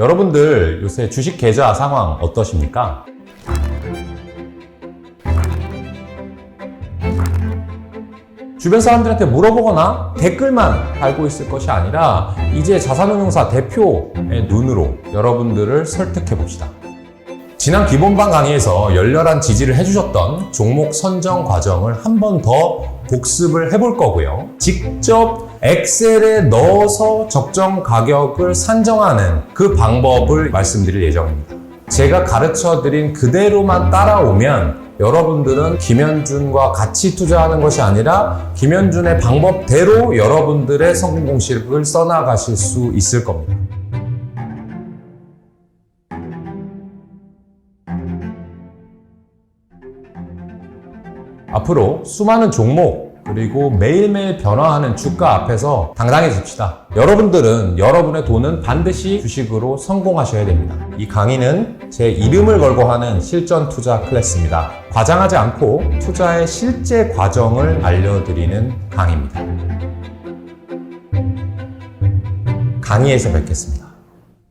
여러분들 요새 주식 계좌 상황 어떠십니까? 주변 사람들한테 물어보거나 댓글만 달고 있을 것이 아니라 이제 자산운용사 대표의 눈으로 여러분들을 설득해 봅시다. 지난 기본반 강의에서 열렬한 지지를 해주셨던 종목 선정 과정을 한 번 더 복습을 해볼 거고요. 직접 엑셀에 넣어서 적정 가격을 산정하는 그 방법을 말씀드릴 예정입니다. 제가 가르쳐드린 그대로만 따라오면 여러분들은 김현준과 같이 투자하는 것이 아니라 김현준의 방법대로 여러분들의 성공 공식을 써나가실 수 있을 겁니다. 앞으로 수많은 종목 그리고 매일매일 변화하는 주가 앞에서 당당해집시다. 여러분들은 여러분의 돈은 반드시 주식으로 성공하셔야 됩니다. 이 강의는 제 이름을 걸고 하는 실전 투자 클래스입니다. 과장하지 않고 투자의 실제 과정을 알려드리는 강의입니다. 강의에서 뵙겠습니다.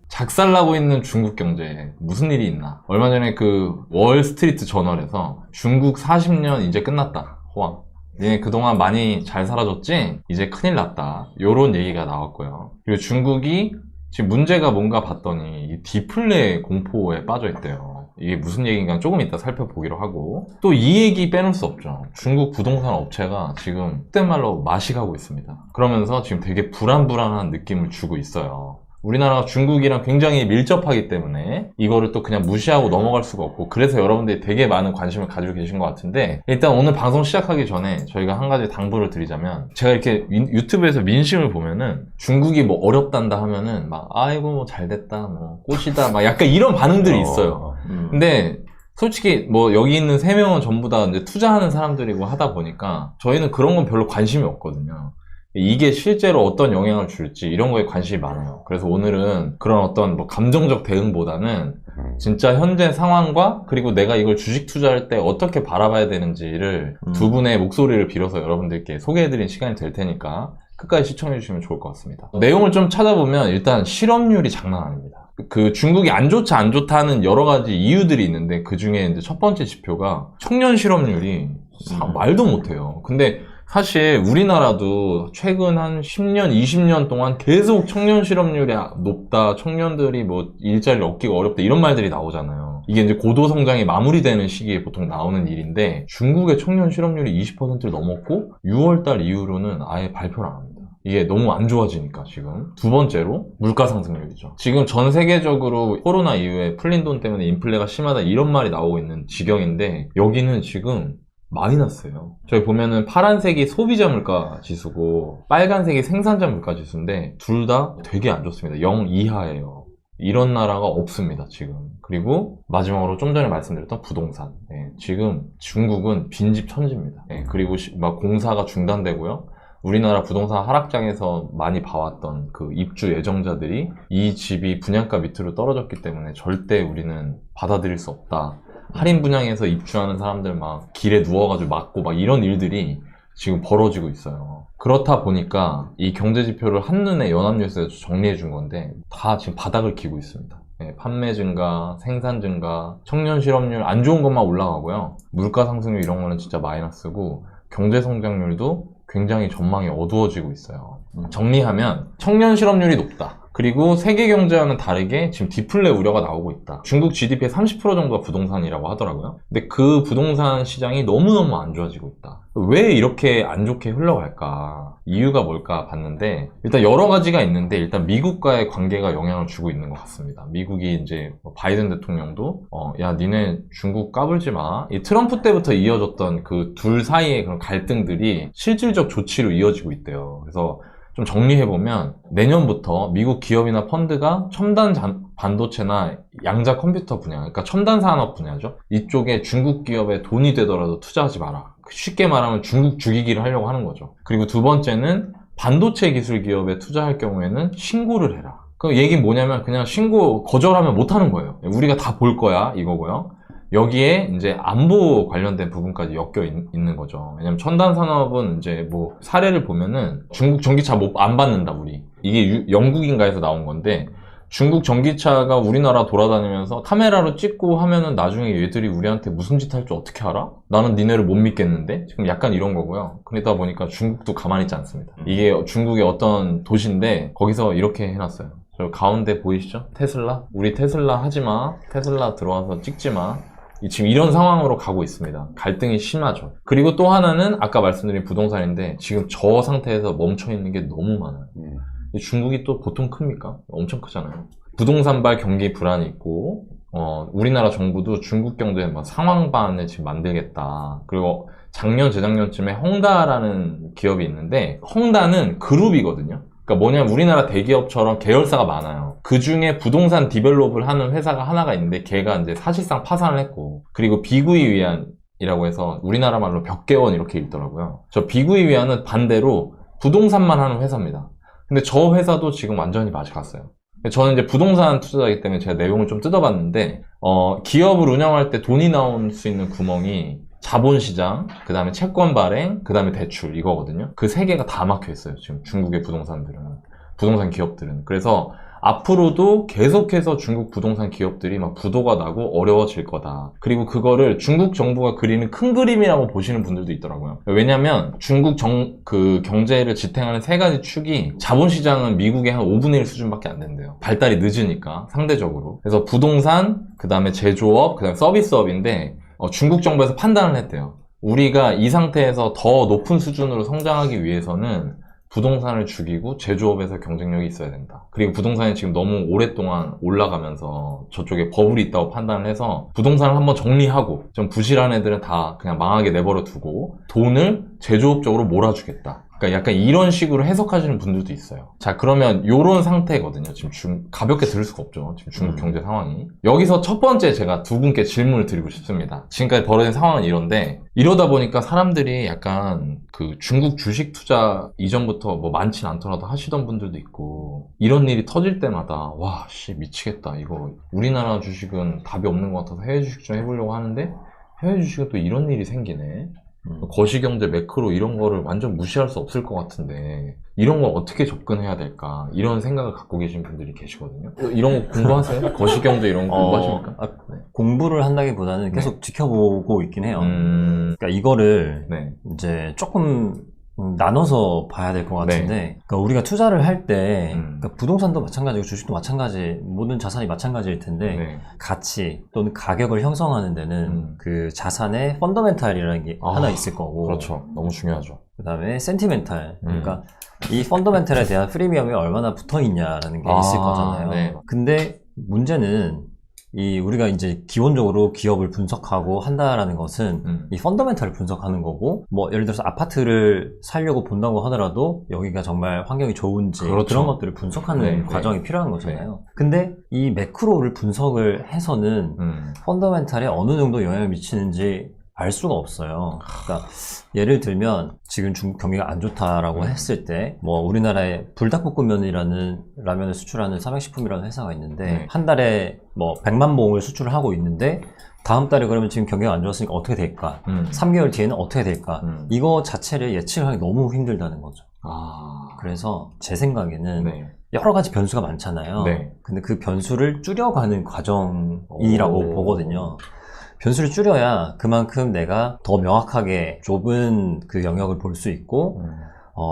작살나고 있는 중국 경제에 무슨 일이 있나? 얼마 전에 그 월스트리트 저널에서 중국 40년 이제 끝났다. 호황. 니네 그동안 많이 잘 살아줬지? 이제 큰일 났다. 요런 얘기가 나왔고요. 그리고 중국이 지금 문제가 뭔가 봤더니 이 디플레 공포에 빠져있대요. 이게 무슨 얘기인가 조금 이따 살펴보기로 하고, 또 이 얘기 빼놓을 수 없죠. 중국 부동산 업체가 지금 그때 말로 맛이 가고 있습니다. 그러면서 지금 되게 불안불안한 느낌을 주고 있어요. 우리나라가 중국이랑 굉장히 밀접하기 때문에 이거를 또 그냥 무시하고 넘어갈 수가 없고, 그래서 여러분들이 되게 많은 관심을 가지고 계신 것 같은데, 일단 오늘 방송 시작하기 전에 저희가 한 가지 당부를 드리자면, 제가 이렇게 유튜브에서 민심을 보면은 중국이 뭐 어렵단다 하면은 막 아이고 뭐 잘됐다 뭐 꽃이다 막 약간 이런 반응들이 있어요. 근데 솔직히 뭐 여기 있는 3명은 전부 다 이제 투자하는 사람들이고 하다 보니까 저희는 그런 건 별로 관심이 없거든요. 이게 실제로 어떤 영향을 줄지 이런 거에 관심이 많아요. 그래서 오늘은 그런 어떤 뭐 감정적 대응보다는 진짜 현재 상황과 그리고 내가 이걸 주식 투자할 때 어떻게 바라봐야 되는지를 두 분의 목소리를 빌어서 여러분들께 소개해드린 시간이 될 테니까 끝까지 시청해주시면 좋을 것 같습니다. 내용을 좀 찾아보면 일단 실업률이 장난 아닙니다. 그 중국이 안 좋다 안 좋다는 여러 가지 이유들이 있는데, 그 중에 이제 첫 번째 지표가 청년 실업률이 말도 못해요. 근데 사실 우리나라도 최근 한 10년, 20년 동안 계속 청년 실업률이 높다, 청년들이 뭐 일자리를 얻기가 어렵다 이런 말들이 나오잖아요. 이게 이제 고도 성장이 마무리되는 시기에 보통 나오는 일인데, 중국의 청년 실업률이 20%를 넘었고 6월달 이후로는 아예 발표를 안 합니다. 이게 너무 안 좋아지니까. 지금 두 번째로 물가 상승률이죠. 지금 전 세계적으로 코로나 이후에 풀린 돈 때문에 인플레가 심하다 이런 말이 나오고 있는 지경인데, 여기는 지금 마이너스예요. 저희 보면은 파란색이 소비자 물가 지수고 빨간색이 생산자 물가 지수인데 둘 다 되게 안 좋습니다. 0 이하예요. 이런 나라가 없습니다, 지금. 그리고 마지막으로 좀 전에 말씀드렸던 부동산. 지금 중국은 빈집 천지입니다. 그리고 막 공사가 중단되고요. 우리나라 부동산 하락장에서 많이 봐왔던 그 입주 예정자들이 이 집이 분양가 밑으로 떨어졌기 때문에 절대 우리는 받아들일 수 없다. 할인 분양에서 입주하는 사람들 막 길에 누워가지고 맞고 막 이런 일들이 지금 벌어지고 있어요. 그렇다 보니까 이 경제 지표를 한눈에 연합뉴스에서 정리해 준 건데 다 지금 바닥을 기고 있습니다. 판매 증가, 생산 증가, 청년 실업률 안 좋은 것만 올라가고요. 물가 상승률 이런 거는 진짜 마이너스고, 경제 성장률도 굉장히 전망이 어두워지고 있어요. 정리하면 청년 실업률이 높다. 그리고 세계 경제와는 다르게 지금 디플레 우려가 나오고 있다. 중국 GDP의 30% 정도가 부동산이라고 하더라고요. 근데 그 부동산 시장이 너무너무 안 좋아지고 있다. 왜 이렇게 안 좋게 흘러갈까? 이유가 뭘까 봤는데, 일단 여러 가지가 있는데, 일단 미국과의 관계가 영향을 주고 있는 것 같습니다. 미국이 이제 바이든 대통령도 야 니네 중국 까불지 마. 이 트럼프 때부터 이어졌던 그 둘 사이의 그런 갈등들이 실질적 조치로 이어지고 있대요. 그래서 좀 정리해보면 내년부터 미국 기업이나 펀드가 첨단 반도체나 양자 컴퓨터 분야, 그러니까 첨단 산업 분야죠. 이쪽에 중국 기업에 돈이 되더라도 투자하지 마라. 쉽게 말하면 중국 죽이기를 하려고 하는 거죠. 그리고 두 번째는 반도체 기술 기업에 투자할 경우에는 신고를 해라. 그 얘기는 뭐냐면 그냥 신고 거절하면 못하는 거예요. 우리가 다 볼 거야 이거고요. 여기에 이제 안보 관련된 부분까지 엮여 있는 거죠. 왜냐면 첨단 산업은 이제 뭐 사례를 보면은 중국 전기차 안 받는다 우리. 이게 영국인가에서 나온 건데, 중국 전기차가 우리나라 돌아다니면서 카메라로 찍고 하면은 나중에 얘들이 우리한테 무슨 짓 할 줄 어떻게 알아? 나는 니네를 못 믿겠는데? 지금 약간 이런 거고요. 그러다 보니까 중국도 가만히 있지 않습니다. 이게 중국의 어떤 도시인데 거기서 이렇게 해놨어요. 저 가운데 보이시죠? 테슬라? 우리 테슬라 하지마. 테슬라 들어와서 찍지마. 지금 이런 상황으로 가고 있습니다. 갈등이 심하죠. 그리고 또 하나는 아까 말씀드린 부동산인데 지금 저 상태에서 멈춰있는 게 너무 많아요. 중국이 또 보통 큽니까? 엄청 크잖아요. 부동산발 경기 불안이 있고 우리나라 정부도 중국 경제에 막 상황반을 지금 만들겠다. 그리고 작년, 재작년쯤에 헝다라는 기업이 있는데 헝다는 그룹이거든요. 그러니까 뭐냐면 우리나라 대기업처럼 계열사가 많아요. 그 중에 부동산 디벨롭을 하는 회사가 하나가 있는데 걔가 이제 사실상 파산을 했고 그리고 비구이 위안이라고 해서 우리나라 말로 벽개원 이렇게 읽더라고요. 저 비구이 위안은 반대로 부동산만 하는 회사입니다. 근데 저 회사도 지금 완전히 맛이 갔어요. 저는 이제 부동산 투자자이기 때문에 제가 내용을 좀 뜯어봤는데 기업을 운영할 때 돈이 나올 수 있는 구멍이 자본시장, 그 다음에 채권 발행, 그 다음에 대출 이거거든요. 그 세 개가 다 막혀 있어요. 지금 중국의 부동산 기업들은. 그래서 앞으로도 계속해서 중국 부동산 기업들이 막 부도가 나고 어려워질 거다. 그리고 그거를 중국 정부가 그리는 큰 그림이라고 보시는 분들도 있더라고요. 왜냐면 중국 그 경제를 지탱하는 세 가지 축이 자본시장은 미국의 한 5분의 1 수준밖에 안 된대요. 발달이 늦으니까 상대적으로. 그래서 부동산, 그 다음에 제조업, 그 다음에 서비스업인데 중국 정부에서 판단을 했대요. 우리가 이 상태에서 더 높은 수준으로 성장하기 위해서는 부동산을 죽이고 제조업에서 경쟁력이 있어야 된다. 그리고 부동산이 지금 너무 오랫동안 올라가면서 저쪽에 버블이 있다고 판단을 해서 부동산을 한번 정리하고 좀 부실한 애들은 다 그냥 망하게 내버려 두고 돈을 제조업 쪽으로 몰아주겠다. 그러니까 약간 이런 식으로 해석하시는 분들도 있어요. 자, 그러면 요런 상태거든요. 지금 가볍게 들을 수가 없죠. 지금 중국 경제 상황이. 여기서 첫 번째 제가 두 분께 질문을 드리고 싶습니다. 지금까지 벌어진 상황은 이런데 이러다 보니까 사람들이 약간 그 중국 주식 투자 이전부터 뭐 많진 않더라도 하시던 분들도 있고 이런 일이 터질 때마다 와, 씨 미치겠다. 이거 우리나라 주식은 답이 없는 것 같아서 해외 주식 좀 해보려고 하는데 해외 주식은 또 이런 일이 생기네. 거시경제 매크로 이런 거를 완전 무시할 수 없을 것 같은데 이런 걸 어떻게 접근해야 될까 이런 생각을 갖고 계신 분들이 계시거든요. 이런 거 공부하세요? 거시경제 이런 거 공부하십니까? 네. 공부를 한다기보다는 계속 지켜보고 있긴 해요. 그러니까 이거를 네. 이제 조금 나눠서 봐야 될 것 같은데, 그러니까 우리가 투자를 할 때, 그러니까 부동산도 마찬가지고 주식도 마찬가지, 모든 자산이 마찬가지일 텐데, 네. 가치 또는 가격을 형성하는 데는 그 자산의 펀더멘탈이라는 게 하나 있을 거고, 그렇죠. 너무 중요하죠. 그 다음에 센티멘탈, 그러니까 이 펀더멘탈에 대한 프리미엄이 얼마나 붙어 있냐라는 게 있을 거잖아요. 네. 근데 문제는 우리가 이제 기본적으로 기업을 분석하고 한다라는 것은 이 펀더멘탈을 분석하는 거고, 뭐 예를 들어서 아파트를 사려고 본다고 하더라도 여기가 정말 환경이 좋은지 그렇죠. 그런 것들을 분석하는 네, 과정이 네. 필요한 거잖아요. 근데 이 매크로를 분석을 해서는 펀더멘탈에 어느 정도 영향을 미치는지 알 수가 없어요. 그러니까 예를 들면 지금 중국 경기가 안 좋다라고 했을 때 뭐 우리나라에 불닭볶음면이라는 라면을 수출하는 삼양식품이라는 회사가 있는데 한 달에 뭐 100만 봉을 수출을 하고 있는데 다음 달에 그러면 지금 경기가 안 좋았으니까 어떻게 될까? 3개월 뒤에는 어떻게 될까? 이거 자체를 예측하기 너무 힘들다는 거죠. 그래서 제 생각에는 네. 여러 가지 변수가 많잖아요. 네. 근데 그 변수를 줄여가는 과정이라고 보거든요. 변수를 줄여야 그만큼 내가 더 명확하게 좁은 그 영역을 볼 수 있고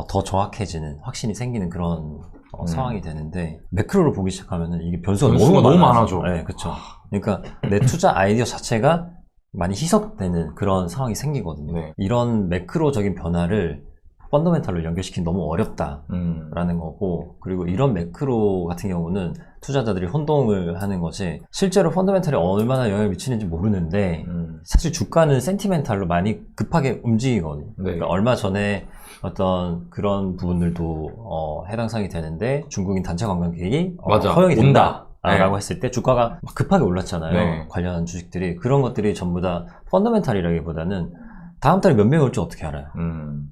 더 정확해지는 확신이 생기는 그런 상황이 되는데 매크로를 보기 시작하면은 이게 변수가 너무 많아져. 네, 그렇죠. 그러니까 내 투자 아이디어 자체가 많이 희석되는 그런 상황이 생기거든요. 네. 이런 매크로적인 변화를 펀더멘탈로 연결시키기 너무 어렵다라는 거고, 그리고 이런 매크로 같은 경우는 투자자들이 혼동을 하는 것이 실제로 펀더멘탈에 얼마나 영향을 미치는지 모르는데 사실 주가는 센티멘탈로 많이 급하게 움직이거든요. 네. 그러니까 얼마 전에 어떤 그런 부분들도 해당 사항이 되는데 중국인 단체 관광객이 맞아. 허용이 된다. 네. 라고 했을 때 주가가 막 급하게 올랐잖아요. 네. 관련한 주식들이. 그런 것들이 전부 다 펀더멘탈이라기보다는 다음 달에 몇 명이 올지 어떻게 알아요?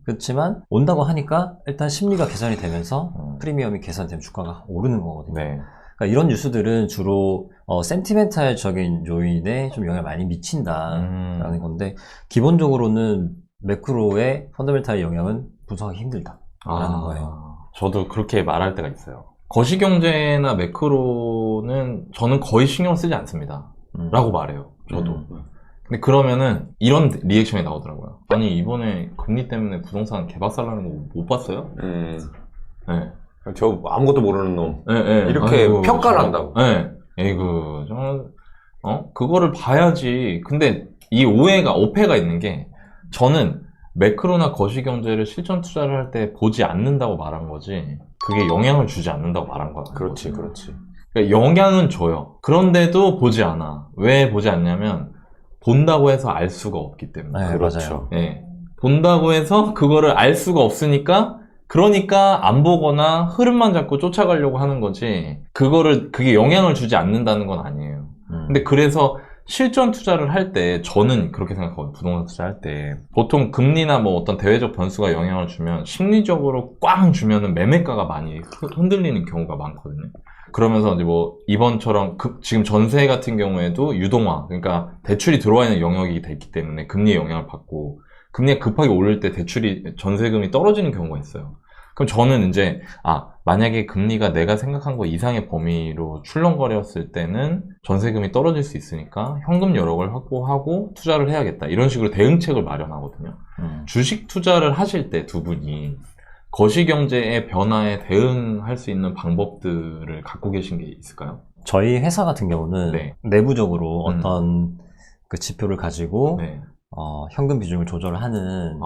그렇지만 온다고 하니까 일단 심리가 개선이 되면서 프리미엄이 개선되면 주가가 오르는 거거든요. 네. 그러니까 이런 뉴스들은 주로 센티멘탈적인 요인에 좀 영향을 많이 미친다라는 건데 기본적으로는 매크로의 펀더멘탈의 영향은 분석하기 힘들다라는 거예요. 저도 그렇게 말할 때가 있어요. 거시경제나 매크로는 저는 거의 신경 쓰지 않습니다. 라고 말해요. 저도. 근데 그러면은 이런 리액션이 나오더라고요. 아니 이번에 금리 때문에 부동산 개박살나는 거 못 봤어요? 네. 저 아무것도 모르는 놈. 네. 이렇게 아이고, 평가를 한다고. 네. 에이구, 그거를 봐야지. 근데 이 오해가 있는 게 저는 매크로나 거시경제를 실전 투자를 할 때 보지 않는다고 말한 거지 그게 영향을 주지 않는다고 말한 거야. 그렇지. 그러니까 영향은 줘요. 그런데도 보지 않아. 왜 보지 않냐면 본다고 해서 알 수가 없기 때문에. 네, 그렇죠. 맞아요. 예. 본다고 해서 그거를 알 수가 없으니까 그러니까 안 보거나 흐름만 잡고 쫓아가려고 하는 거지 그게 영향을 주지 않는다는 건 아니에요. 근데 그래서 실전 투자를 할 때 저는 그렇게 생각하거든요. 부동산 투자할 때 보통 금리나 뭐 어떤 대외적 변수가 영향을 주면 심리적으로 꽝 주면은 매매가가 많이 흔들리는 경우가 많거든요. 그러면서 이제 뭐 이번처럼 지금 전세 같은 경우에도 유동화, 그러니까 대출이 들어와 있는 영역이 됐기 때문에 금리의 영향을 받고 금리가 급하게 오를 때 전세금이 떨어지는 경우가 있어요. 그럼 저는 이제 만약에 금리가 내가 생각한 거 이상의 범위로 출렁거렸을 때는 전세금이 떨어질 수 있으니까 현금 여력을 확보하고 투자를 해야겠다. 이런 식으로 대응책을 마련하거든요. 주식 투자를 하실 때 두 분이 거시경제의 변화에 대응할 수 있는 방법들을 갖고 계신 게 있을까요? 저희 회사 같은 경우는 네. 내부적으로 어떤 그 지표를 가지고 네. 현금 비중을 조절하는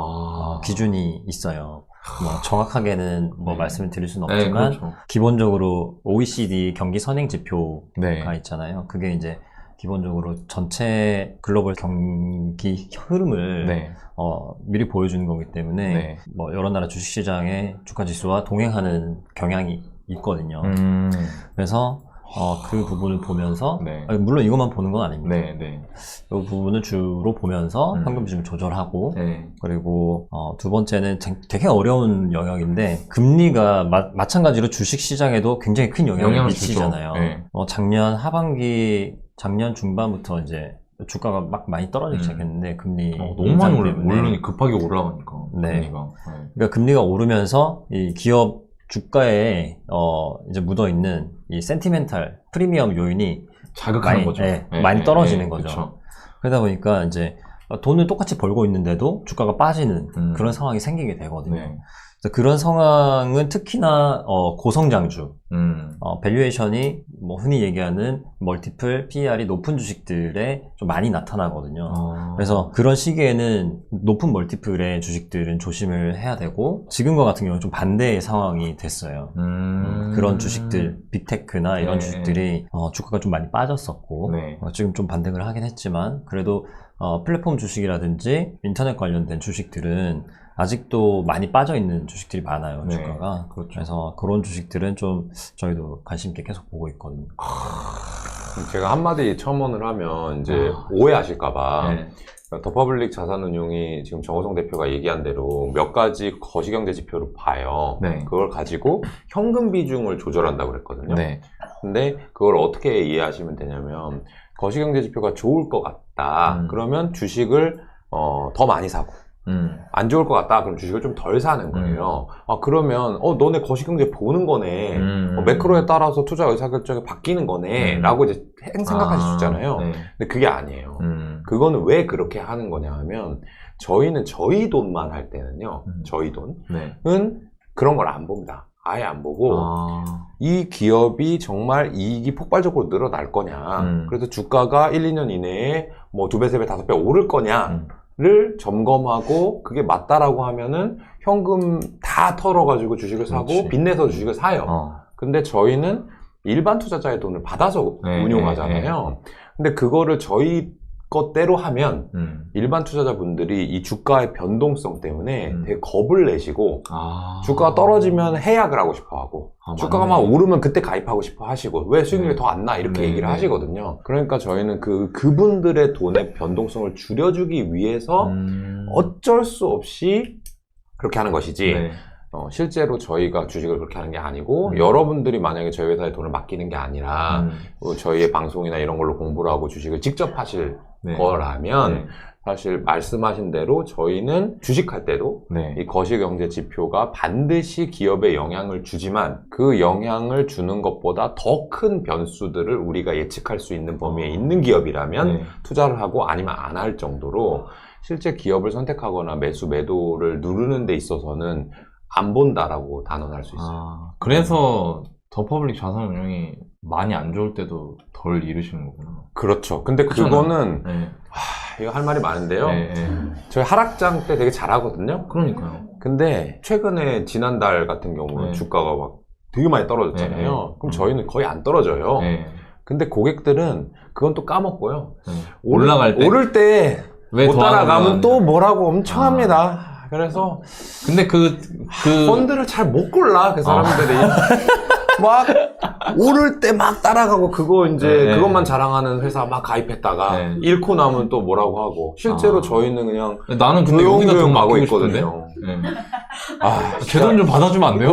기준이 있어요. 뭐 정확하게는 뭐 네. 말씀을 드릴 수는 네, 없지만 그렇죠. 기본적으로 OECD 경기 선행 지표가 네. 있잖아요. 그게 이제 기본적으로 전체 글로벌 경기 흐름을 네. 미리 보여주는 거기 때문에 네. 뭐 여러 나라 주식시장의 주가 지수와 동행하는 경향이 있거든요. 그래서 그 부분을 보면서 네. 물론 이것만 보는 건 아닙니다. 네. 네. 이 부분을 주로 보면서 현금 비중을 조절하고 네. 그리고 두 번째는 되게 어려운 영역인데 금리가 마찬가지로 주식시장에도 굉장히 큰 영향을 미치잖아요. 네. 작년 중반부터 이제 주가가 막 많이 떨어지기 시작했는데 금리 너무 많이 때문에. 오르니 급하게 올라가니까 네. 금리가. 그러니까 금리가 오르면서 이 기업 주가에 이제 묻어 있는 이 센티멘탈 프리미엄 요인이 자극하는 거죠. 많이 떨어지는 거죠. 그쵸. 그러다 보니까 이제 돈을 똑같이 벌고 있는데도 주가가 빠지는 그런 상황이 생기게 되거든요. 네. 그래서 그런 상황은 특히나 고성장주, 밸류에이션이 뭐 흔히 얘기하는 멀티플, PER이 높은 주식들에 좀 많이 나타나거든요. 그래서 그런 시기에는 높은 멀티플의 주식들은 조심을 해야 되고 지금과 같은 경우는 좀 반대의 상황이 됐어요. 그런 주식들, 빅테크나 이런 네. 주식들이 주가가 좀 많이 빠졌었고 네. 지금 좀 반등을 하긴 했지만 그래도 플랫폼 주식이라든지 인터넷 관련된 주식들은 아직도 많이 빠져있는 주식들이 많아요, 네, 주가가. 그렇죠. 그래서 그런 주식들은 좀 저희도 관심 있게 계속 보고 있거든요. 제가 한마디 첨언을 하면 이제 오해하실까봐 네. 더퍼블릭 자산운용이 지금 정호성 대표가 얘기한 대로 몇 가지 거시경제 지표를 봐요. 네. 그걸 가지고 현금 비중을 조절한다고 그랬거든요. 네. 근데 그걸 어떻게 이해하시면 되냐면 거시경제 지표가 좋을 것 같다. 그러면 주식을 더 많이 사고 안 좋을 것 같다. 그럼 주식을 좀 덜 사는 거예요. 그러면 너네 거시경제 보는 거네. 매크로에 따라서 투자 의사결정이 바뀌는 거네. 라고 이제 생각하실 수 있잖아요. 네. 근데 그게 아니에요. 그거는 왜 그렇게 하는 거냐 하면 저희는 저희 돈만 할 때는요. 저희 돈은 네. 그런 걸 안 봅니다. 아예 안 보고 이 기업이 정말 이익이 폭발적으로 늘어날 거냐. 그래서 주가가 1, 2년 이내에 뭐 2배, 3배, 5배 오를 거냐. 를 점검하고 그게 맞다라고 하면은 현금 다 털어가지고 주식을 사고 그렇지. 빚내서 주식을 사요. 근데 저희는 일반 투자자의 돈을 받아서 네, 운용하잖아요. 근데 그거를 저희 것대로 하면 일반 투자자분들이 이 주가의 변동성 때문에 되게 겁을 내시고 주가가 떨어지면 해약을 하고 싶어 하고 주가가 막 오르면 그때 가입하고 싶어 하시고 왜 수익률이 더 안 나 이렇게 얘기를 하시거든요. 그러니까 저희는 그분들의 돈의 변동성을 줄여주기 위해서 어쩔 수 없이 그렇게 하는 것이지 네. 실제로 저희가 주식을 그렇게 하는 게 아니고 여러분들이 만약에 저희 회사에 돈을 맡기는 게 아니라 저희의 방송이나 이런 걸로 공부를 하고 주식을 직접 하실 네. 거라면 네. 사실 말씀하신 대로 저희는 주식할 때도 네. 이 거시경제 지표가 반드시 기업에 영향을 주지만 그 영향을 주는 것보다 더 큰 변수들을 우리가 예측할 수 있는 범위에 있는 기업이라면 네. 투자를 하고 아니면 안 할 정도로 실제 기업을 선택하거나 매수 매도를 누르는 데 있어서는 안 본다라고 단언할 수 있어요. 그래서 더 퍼블릭 자산운용이 많이 안 좋을 때도 덜 잃으시는 거구나. 그렇죠. 근데 그렇잖아요. 그거는 네. 이거 할 말이 많은데요. 네, 네. 저희 하락장 때 되게 잘하거든요. 그러니까요. 근데 최근에 지난달 같은 경우는 네. 주가가 막 되게 많이 떨어졌잖아요. 네, 네. 그럼 저희는 거의 안 떨어져요. 네. 근데 고객들은 그건 또 까먹고요. 네. 올라갈 때. 오를 때 왜 못 더 따라가면 하느냐. 또 뭐라고 엄청 합니다. 그래서 근데 펀드를 잘 못 골라 그 사람들이 막 오를 때 막 따라가고 그거 이제 네. 그것만 자랑하는 회사 막 가입했다가 네. 잃고 나면 또 뭐라고 하고 실제로 저희는 그냥 나는 근데 여기다 돈 조용조용 가고 맡기고 싶은데. 있거든요. 네. 아, 제 돈 좀 받아주면 안 돼요?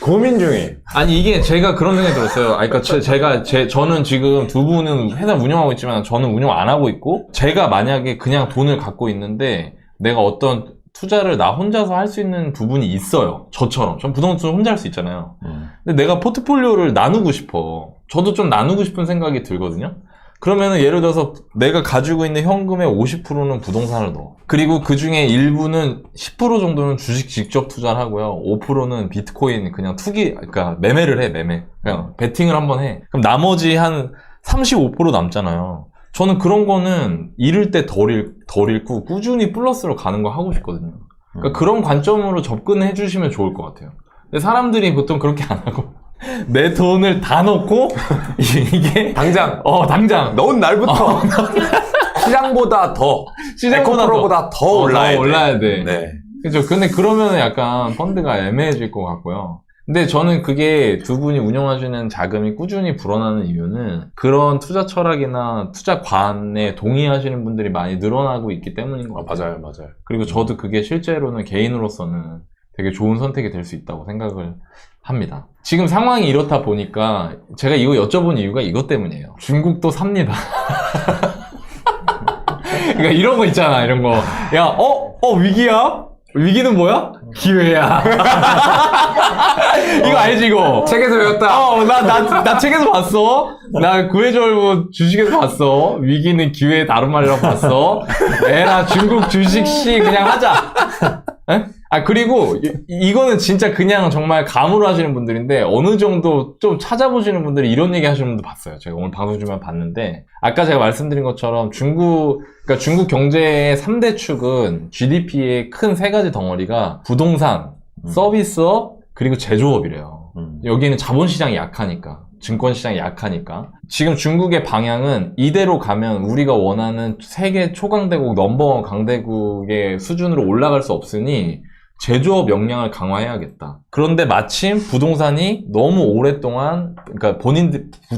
고민 중에 아니 이게 제가 그런 생각이 들었어요. 아니, 그러니까 저는 지금 두 분은 회사 운영하고 있지만 저는 운영 안 하고 있고 제가 만약에 그냥 돈을 갖고 있는데 내가 어떤 투자를 나 혼자서 할 수 있는 부분이 있어요. 저처럼. 전 부동산 혼자 할 수 있잖아요. 근데 내가 포트폴리오를 나누고 싶어. 저도 좀 나누고 싶은 생각이 들거든요. 그러면은 예를 들어서 내가 가지고 있는 현금의 50%는 부동산을 넣어. 그리고 그 중에 일부는 10% 정도는 주식 직접 투자를 하고요. 5%는 비트코인 그냥 그러니까 매매를 해, 매매. 그냥 베팅을 한번 해. 그럼 나머지 한 35% 남잖아요. 저는 그런 거는 잃을 때 덜 잃고 꾸준히 플러스로 가는 거 하고 싶거든요. 그러니까 그런 관점으로 접근해 주시면 좋을 것 같아요. 근데 사람들이 보통 그렇게 안 하고 내 돈을 다 넣고 이게 당장 당장 넣은 날부터 시장보다 더 에코프로보다 더 올라야 돼. 네. 그렇죠. 근데 그러면 약간 펀드가 애매해질 것 같고요. 근데 저는 그게 두 분이 운영하시는 자금이 꾸준히 불어나는 이유는 그런 투자 철학이나 투자관에 동의하시는 분들이 많이 늘어나고 있기 때문인 것 같아요. 맞아요. 그리고 저도 그게 실제로는 개인으로서는 되게 좋은 선택이 될 수 있다고 생각을 합니다. 지금 상황이 이렇다 보니까 제가 이거 여쭤본 이유가 이것 때문이에요. 중국도 삽니다. 그러니까 이런 거 있잖아, 이런 거. 야, 위기야? 위기는 뭐야? 기회야. 이거 알지, 이거? 책에서 배웠다. 나 책에서 봤어. 나 구해줘고 주식에서 봤어. 위기는 기회의 다른 말이라고 봤어. 에라, 중국 주식씨 그냥 하자. 에? 그리고 이거는 진짜 그냥 정말 감으로 하시는 분들인데 어느 정도 좀 찾아보시는 분들이 이런 얘기 하시는 분도 봤어요. 제가 오늘 방송 중에 봤는데 아까 제가 말씀드린 것처럼 그러니까 중국 경제의 3대 축은 GDP의 큰 세 가지 덩어리가 부동산, 서비스업, 그리고 제조업이래요. 여기는 자본시장이 약하니까. 증권시장이 약하니까. 지금 중국의 방향은 이대로 가면 우리가 원하는 세계 초강대국 넘버원 강대국의 수준으로 올라갈 수 없으니 제조업 역량을 강화해야겠다. 그런데 마침 부동산이 너무 오랫동안 그러니까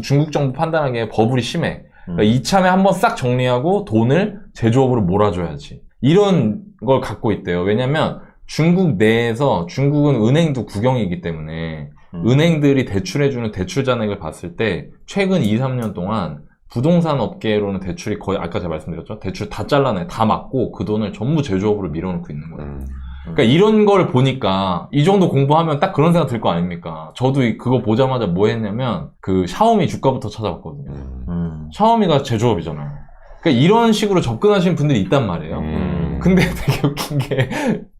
중국 정부 판단하기에 버블이 심해. 그러니까 이참에 한번 싹 정리하고 돈을 제조업으로 몰아줘야지. 이런 걸 갖고 있대요. 왜냐면 중국 내에서 중국은 은행도 국영이기 때문에 은행들이 대출해주는 대출 잔액을 봤을 때 최근 2, 3년 동안 부동산 업계로는 대출이 거의 아까 제가 말씀드렸죠. 대출 다 잘라내, 다 막고 그 돈을 전부 제조업으로 밀어넣고 있는 거예요. 그러니까 이런 걸 보니까 이 정도 공부하면 딱 그런 생각 들 거 아닙니까? 저도 그거 보자마자 뭐 했냐면 그 샤오미 주가부터 찾아봤거든요. 샤오미가 제조업이잖아요. 그러니까 이런 식으로 접근하시는 분들이 있단 말이에요. 근데 되게 웃긴 게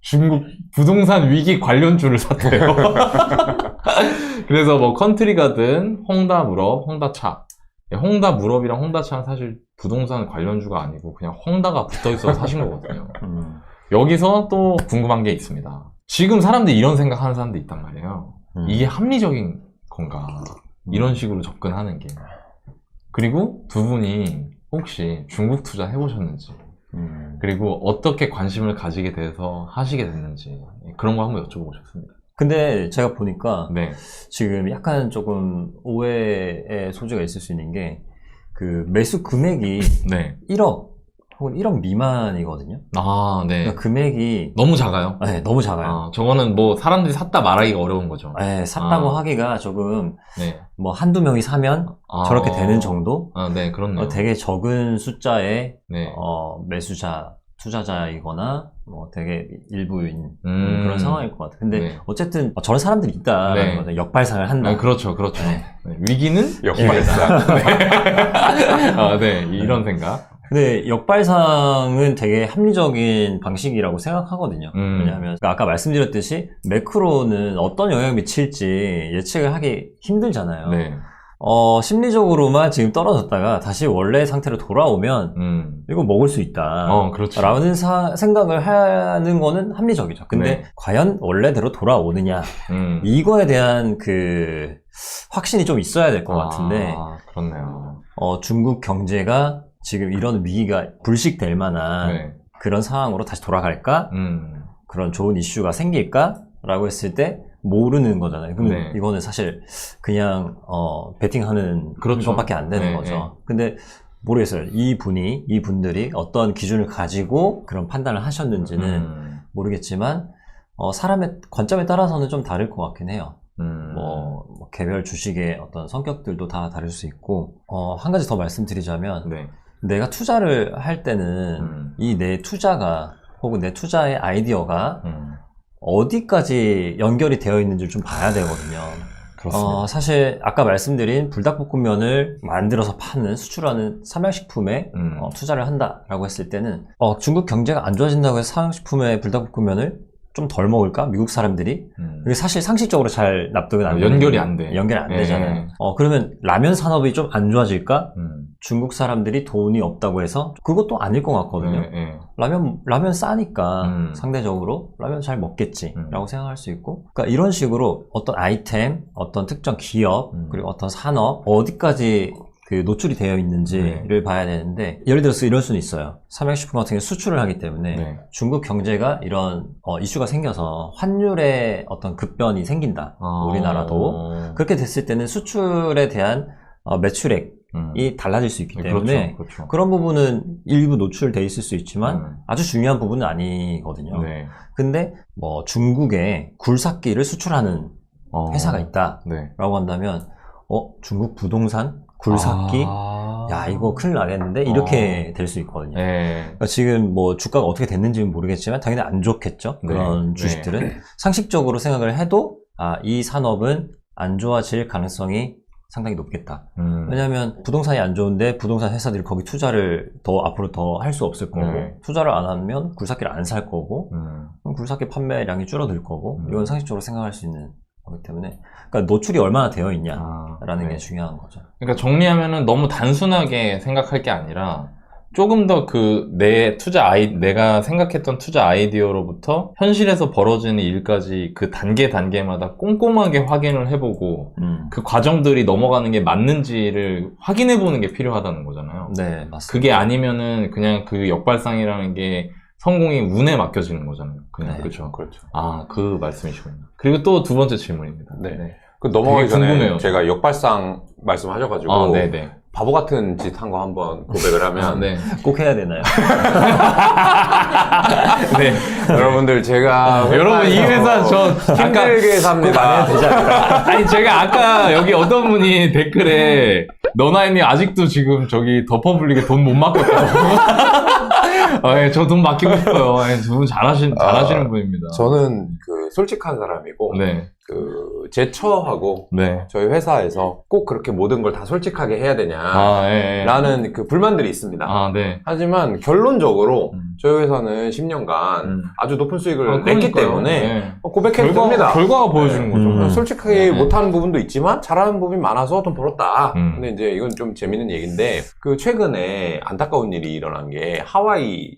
중국 부동산 위기 관련주를 샀대요. 그래서 뭐 컨트리가든 홍다물업, 홍다차. 홍다물업이랑 홍다차는 사실 부동산 관련주가 아니고 그냥 홍다가 붙어있어서 사신 거거든요. 여기서 또 궁금한 게 있습니다. 지금 사람들이 이런 생각하는 사람들이 있단 말이에요. 이게 합리적인 건가? 이런 식으로 접근하는 게. 그리고 두 분이 혹시 중국 투자 해보셨는지 그리고 어떻게 관심을 가지게 돼서 하시게 됐는지 그런 거 한번 여쭤보고 싶습니다. 근데 제가 보니까 네. 지금 약간 조금 오해의 소지가 있을 수 있는 게 그 매수 금액이 네. 1억 혹은 1억 미만이거든요. 아, 네. 그러니까 금액이 너무 작아요? 네, 너무 작아요. 아, 저거는 뭐 사람들이 샀다 말하기가 어려운 거죠. 네, 샀다고 아. 하기가 조금 네. 뭐 한두 명이 사면 저렇게 되는 정도? 아, 네, 그렇네요. 되게 적은 숫자의 네. 매수자, 투자자이거나 뭐 되게 일부인 그런 상황일 것 같아요. 근데 네. 어쨌든 저런 사람들이 있다라는 네. 거죠. 역발상을 한다. 네, 그렇죠, 그렇죠. 네. 네. 위기는 역발상. 아, 네, 이런 생각. 근데 역발상은 되게 합리적인 방식이라고 생각하거든요. 왜냐하면 아까 말씀드렸듯이 매크로는 어떤 영향을 미칠지 예측을 하기 힘들잖아요. 네. 심리적으로만 지금 떨어졌다가 다시 원래 상태로 돌아오면 이거 먹을 수 있다. 그렇죠. 라는 생각을 하는 거는 합리적이죠. 근데 네. 과연 원래대로 돌아오느냐 이거에 대한 그 확신이 좀 있어야 될 것 같은데 그렇네요. 중국 경제가 지금 이런 위기가 불식될 만한 네. 그런 상황으로 다시 돌아갈까? 그런 좋은 이슈가 생길까? 라고 했을 때 모르는 거잖아요. 그럼 네. 이거는 사실 그냥 베팅하는 그렇죠. 것밖에 안 되는 네, 거죠. 네. 근데 모르겠어요. 이분들이 어떤 기준을 가지고 그런 판단을 하셨는지는 모르겠지만 사람의 관점에 따라서는 좀 다를 것 같긴 해요. 뭐 개별 주식의 어떤 성격들도 다 다를 수 있고 한 가지 더 말씀드리자면 네. 내가 투자를 할 때는 이 내 투자가 혹은 내 투자의 아이디어가 어디까지 연결이 되어 있는지를 좀 봐야 되거든요. 그렇습니다. 사실 아까 말씀드린 불닭볶음면을 만들어서 파는 수출하는 삼양식품에 투자를 한다라고 했을 때는 중국 경제가 안 좋아진다고 해서 삼양식품의 불닭볶음면을 좀 덜 먹을까? 미국 사람들이? 그게 사실 상식적으로 잘 납득은 안 돼요. 연결이 안 돼. 연결이 안 네. 되잖아요. 그러면 라면 산업이 좀 안 좋아질까? 중국 사람들이 돈이 없다고 해서 그것도 아닐 것 같거든요. 네. 라면 싸니까 상대적으로 라면 잘 먹겠지 라고 생각할 수 있고, 그러니까 이런 식으로 어떤 아이템, 어떤 특정 기업, 그리고 어떤 산업 어디까지 그 노출이 되어 있는지를 봐야 되는데, 예를 들어서 이럴 수는 있어요. 삼양식품 같은 경우 수출을 하기 때문에 네. 중국 경제가 이런 이슈가 생겨서 환율의 어떤 급변이 생긴다. 우리나라도 그렇게 됐을 때는 수출에 대한 매출액이 달라질 수 있기 때문에 그렇죠. 그런 부분은 일부 노출돼 있을 수 있지만 아주 중요한 부분은 아니거든요. 네. 근데 뭐 중국에 굴삭기를 수출하는 회사가 있다라고 네. 한다면 중국 부동산 굴삭기 야 이거 큰일 나겠는데 이렇게 될 수 있거든요. 네. 그러니까 지금 뭐 주가가 어떻게 됐는지는 모르겠지만 당연히 안 좋겠죠. 그런 주식들은 상식적으로 생각을 해도 이 산업은 안 좋아질 가능성이 상당히 높겠다. 왜냐하면 부동산이 안 좋은데 부동산 회사들이 거기 투자를 앞으로 더 할 수 없을 거고, 투자를 안 하면 굴삭기를 안 살 거고, 그럼 굴삭기 판매량이 줄어들 거고, 이건 상식적으로 생각할 수 있는 거기 때문에, 그러니까 노출이 얼마나 되어 있냐라는 게 중요한 거죠. 그러니까 정리하면은 너무 단순하게 생각할 게 아니라 조금 더 내가 생각했던 투자 아이디어로부터 현실에서 벌어지는 일까지 그 단계마다 꼼꼼하게 확인을 해보고 그 과정들이 넘어가는 게 맞는지를 확인해보는 게 필요하다는 거잖아요. 네, 맞습니다. 그게 아니면은 그냥 그 역발상이라는 게 성공이 운에 맡겨지는 거잖아요. 그냥. 네. 그렇죠. 그렇죠. 그 말씀이시군요. 그리고 또 두 번째 질문입니다. 네. 그 넘어가기 되게 전에 궁금해요. 제가 역발상 말씀하셔가지고 네네. 바보 같은 짓 한 거 한번 고백을 하면 네. 꼭 해야 되나요? 네. 여러분들 제가 여러분 이 회사 저 힘들게 삽니다. 아니 제가 아까 여기 어떤 분이 댓글에 너나이님 아직도 지금 저기 더퍼블릭에 돈 못 맡겼다고. 저 돈 맡기고 싶어요. 두 분 잘하시는 분입니다. 저는 그 솔직한 사람이고 네. 제 처하고 네. 저희 회사에서 꼭 그렇게 모든 걸 다 솔직하게 해야 되냐 라는 그 불만들이 있습니다. 네. 하지만 결론적으로 저희 회사는 10년간 아주 높은 수익을 냈기 때문에 고백해도 됩니다. 결과가 보여주는 거죠. 솔직하게 못하는 부분도 있지만 잘하는 부분이 많아서 돈 벌었다. 근데 이제 이건 좀 재밌는 얘기인데, 최근에 안타까운 일이 일어난 게 하와이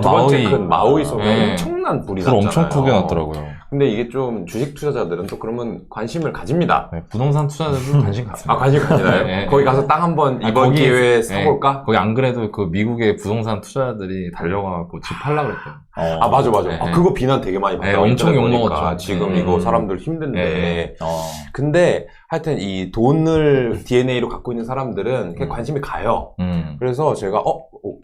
두 번째 큰 마우이 섬에 엄청난 불이 났잖아요. 엄청 크게 났더라고요. 근데 이게 좀 주식 투자자들은 또 그러면 관심을 가집니다. 부동산 투자자들도 관심 갖습니다. 관심 가지나요? 거기 가서 땅 한번 이번 기회에 사볼까? 거기 안 그래도 그 미국의 부동산 투자자들이 달려가고 집 팔려고 그랬대요. 맞아. 그거 비난 되게 많이 받아요. 엄청 욕먹었죠. 지금 이거 사람들 힘든데. 근데 하여튼 이 돈을 DNA로 갖고 있는 사람들은 관심이 가요. 그래서 제가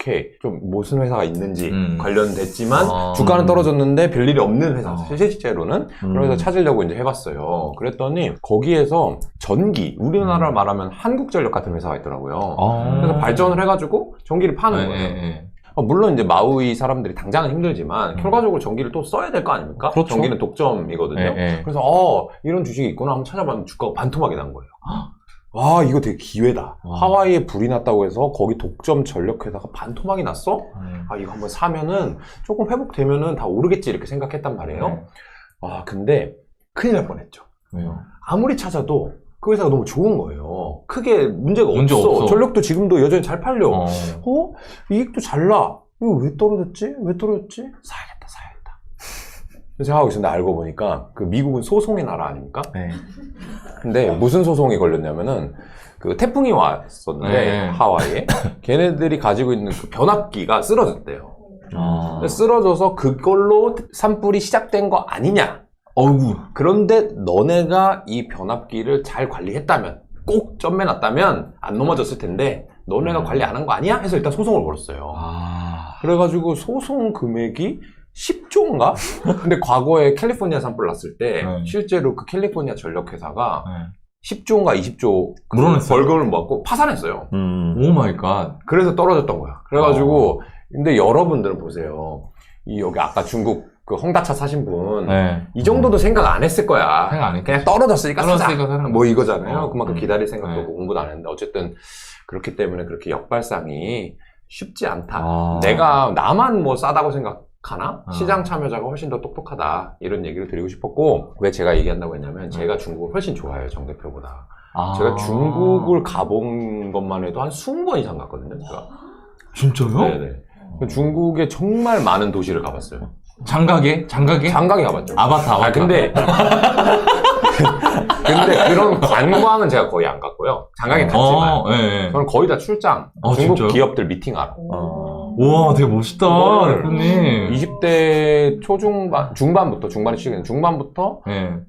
이렇게 좀 무슨 회사가 있는지 관련됐지만 주가는 떨어졌는데 별일이 없는 회사 실제로는 그래서 찾으려고 이제 해봤어요. 그랬더니 거기에서 전기 우리나라를 말하면 한국전력 같은 회사가 있더라고요. 그래서 발전을 해가지고 전기를 파는 거예요. 물론 이제 마우이 사람들이 당장은 힘들지만 결과적으로 전기를 또 써야 될 거 아닙니까? 그렇죠. 전기는 독점이거든요. 그래서 이런 주식이 있구나 한번 찾아봤는데 주가가 반토막이 난 거예요. 와 이거 되게 기회다. 하와이에 불이 났다고 해서 거기 독점 전력회사가 반토막이 났어? 아 이거 한번 사면은 조금 회복되면은 다 오르겠지 이렇게 생각했단 말이에요. 와 근데 큰일 날 뻔했죠. 왜요? 아무리 찾아도 그 회사가 너무 좋은 거예요. 크게 문제가 문제 없어. 전력도 지금도 여전히 잘 팔려. 이익도 잘 나. 이거 왜 떨어졌지? 왜 떨어졌지? 사야겠다. 그래서 제가 하고 있었는데 알고 보니까 그 미국은 소송의 나라 아닙니까? 네. 근데 무슨 소송이 걸렸냐면은 그 태풍이 왔었는데 하와이에 걔네들이 가지고 있는 그 변압기가 쓰러졌대요. 쓰러져서 그걸로 산불이 시작된 거 아니냐? 어이구. 그런데 너네가 이 변압기를 잘 관리했다면 꼭 점매놨다면 안 넘어졌을 텐데 너네가 관리 안 한 거 아니야? 해서 일단 소송을 걸었어요. 그래가지고 소송 금액이 10조인가? 근데 과거에 캘리포니아 산불 났을 때 실제로 그 캘리포니아 전력회사가 10조인가 20조 물어냈어요. 벌금을 먹고 파산했어요. 오 마이 갓. 그래서 떨어졌던 거야. 그래가지고 근데 여러분들은 보세요. 여기 아까 중국 그 헝다차 사신 분, 이 정도도 생각 안 했을 거야. 생각 안 했겠지. 그냥 떨어졌으니까 사자. 사는 뭐 이거잖아요. 그만큼 기다릴 생각도 네. 없고 공부도 안 했는데 어쨌든 그렇기 때문에 그렇게 역발상이 쉽지 않다. 내가 나만 뭐 싸다고 생각하나? 시장 참여자가 훨씬 더 똑똑하다. 이런 얘기를 드리고 싶었고 왜 제가 얘기한다고 했냐면 제가 중국을 훨씬 좋아해요. 정 대표보다. 제가 중국을 가본 것만 해도 한 20번 이상 갔거든요. 제가. 진짜요? 네네. 중국에 정말 많은 도시를 가봤어요. 장가게? 장가게 가봤죠. 아바타. 근데 그런 관광은 제가 거의 안 갔고요. 장가게 갔지만 저는 거의 다 출장. 중국 진짜요? 기업들 미팅하러. 우와, 되게 멋있다, 대표님. 20대 중반에 시작했는데 중반부터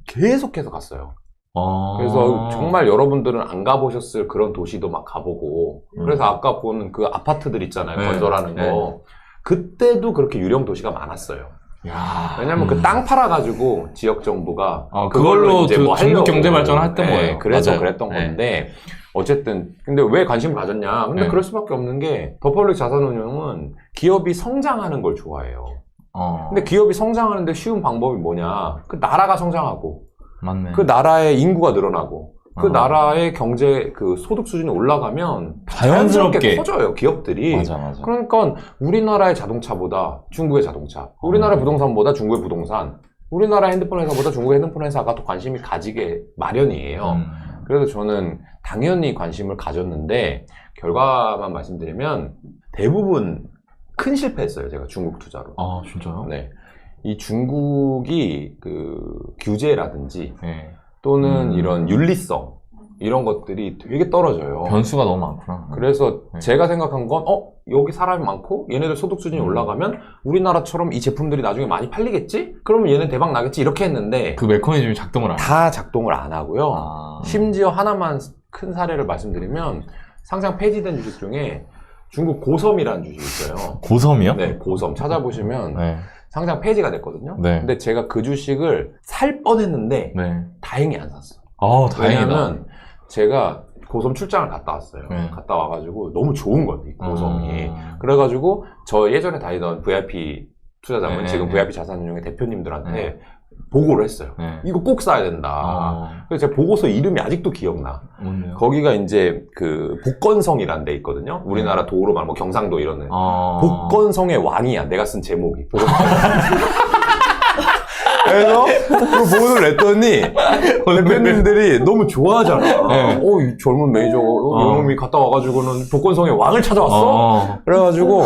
계속해서 갔어요. 그래서 정말 여러분들은 안 가보셨을 그런 도시도 막 가보고 그래서 아까 보는 그 아파트들 있잖아요. 건설하는 거. 그때도 그렇게 유령 도시가 많았어요. 왜냐면 그 땅 팔아가지고 지역 정부가 그걸로 이제 뭐 중국 하려고. 경제 발전을 했던 거예요. 그래서 맞아요. 그랬던 건데 어쨌든 근데 왜 관심을 가졌냐? 근데 그럴 수밖에 없는 게 더펄릭 자산운용은 기업이 성장하는 걸 좋아해요. 근데 기업이 성장하는데 쉬운 방법이 뭐냐? 그 나라가 성장하고 맞네. 그 나라의 인구가 늘어나고 그 나라의 경제 그 소득 수준이 올라가면 자연스럽게 커져요 기업들이. 맞아. 그러니까 우리나라의 자동차보다 중국의 자동차, 우리나라의 부동산보다 중국의 부동산, 우리나라 핸드폰 회사보다 중국의 핸드폰 회사가 더 관심이 가지게 마련이에요. 그래서 저는 당연히 관심을 가졌는데 결과만 말씀드리면 대부분 큰 실패했어요. 제가 중국 투자로. 진짜요? 네. 이 중국이 그 규제라든지 또는 이런 윤리성 이런 것들이 되게 떨어져요. 변수가 너무 많구나. 그래서 제가 생각한 건 여기 사람이 많고 얘네들 소득 수준이 올라가면 우리나라처럼 이 제품들이 나중에 많이 팔리겠지? 그러면 얘는 대박 나겠지? 이렇게 했는데 그 메커니즘이 작동을 안 해요. 다 작동을 안 하고요. 심지어 하나만 큰 사례를 말씀드리면 상장 폐지된 주식 중에 중국 고섬이라는 주식이 있어요. 고섬이요? 네, 고섬 찾아보시면 상장 폐지가 됐거든요. 근데 제가 그 주식을 살 뻔했는데 다행히 안 샀어요. 다행이다. 왜냐면 제가 고섬 출장을 갔다 왔어요. 갔다 와가지고 너무 좋은 거예요, 이 고섬이. 그래가지고 저 예전에 다니던 VIP 투자자분, 지금 VIP 자산운용의 대표님들한테 보고를 했어요. 이거 꼭 사야 된다. 그래서 제가 보고서 이름이 아직도 기억나. 뭔데요? 거기가 이제 그 복건성이라는 데 있거든요. 우리나라 도로 말 뭐 경상도 이런 데. 복건성의 왕이야. 내가 쓴 제목이. 그래서 그 보고를 냈더니 대표님들이 너무 좋아하잖아. 이 젊은 매니저 이놈이 갔다 와가지고는 복건성의 왕을 찾아왔어. 그래가지고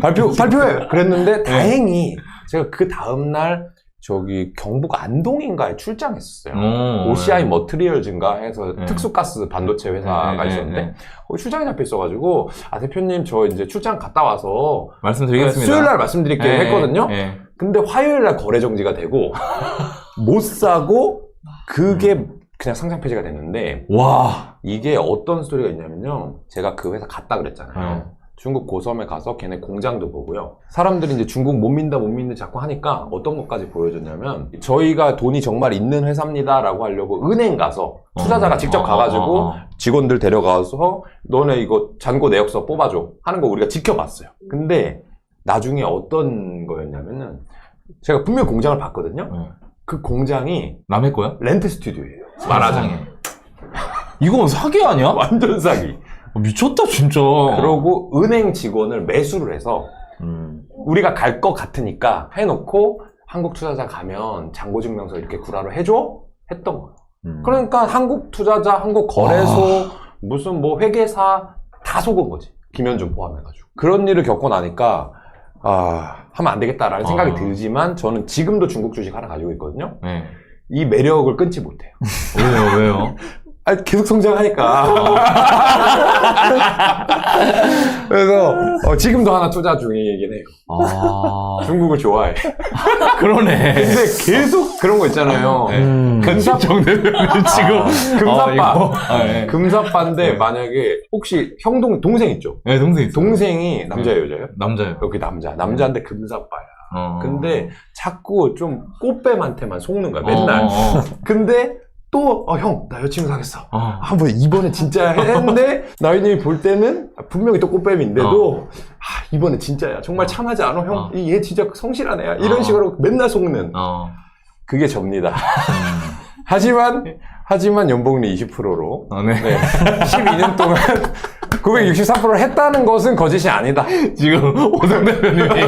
발표해. 그랬는데 다행히 제가 그 다음날 저기 경북 안동인가에 출장했었어요. OCI 머트리얼즈인가 해서 특수가스 반도체 회사가 있었는데 거기 출장이 잡혀 있어가지고 대표님 저 이제 출장 갔다 와서 말씀드리겠습니다. 수요일날 말씀드릴게요 했거든요. 근데 화요일날 거래 정지가 되고 못 사고 그게 그냥 상장 폐지가 됐는데 이게 어떤 스토리가 있냐면요. 제가 그 회사 갔다 그랬잖아요. 중국 고섬에 가서 걔네 공장도 보고요. 사람들이 이제 중국 못 믿는다 자꾸 하니까 어떤 것까지 보여줬냐면 저희가 돈이 정말 있는 회사입니다 라고 하려고 은행 가서 투자자가 직접 가가지고 직원들 데려가서 너네 이거 잔고 내역서 뽑아줘 하는 거 우리가 지켜봤어요. 근데 나중에 어떤 거였냐면은 제가 분명 공장을 봤거든요. 그 공장이 남의 거야? 렌트 스튜디오예요. 말하자면 이건 사기 아니야? 완전 사기. 미쳤다 진짜. 그러고 은행 직원을 매수를 해서 우리가 갈 것 같으니까 해놓고 한국 투자자 가면 잔고증명서 이렇게 구라로 해줘? 했던 거예요. 그러니까 한국 투자자, 한국 거래소, 무슨 뭐 회계사 다 속은 거지. 김현준 포함해가지고. 그런 일을 겪고 나니까 하면 안 되겠다라는 생각이 들지만 저는 지금도 중국 주식 하나 가지고 있거든요. 네. 이 매력을 끊지 못해요. 왜요? 계속 성장하니까. 그래서 지금도 하나 투자 중이긴 해요. 중국을 좋아해. 그러네. 근데 계속 그런 거 있잖아요. 금사정 대표는 지금 금사빠. 네. 금사빠인데 만약에 혹시 동생 있죠? 네, 동생 있어요. 동생이 남자예요, 여자예요? 남자예요. 여기 남자인데 금사빠야. 근데 자꾸 좀 꽃뱀한테만 속는 거야, 맨날. 근데 또, 형, 나 여친 사겠어. 뭐, 이번에 진짜야 했는데, 나이님이 볼 때는, 분명히 또 꽃뱀인데도, 이번에 진짜야. 정말 참하지 않아? 형, 얘 진짜 성실한 애야. 이런 식으로 맨날 속는. 그게 접니다. 하지만 연봉리 20%로. 네. 12년 동안 963%를 했다는 것은 거짓이 아니다. 지금 오성 대표님이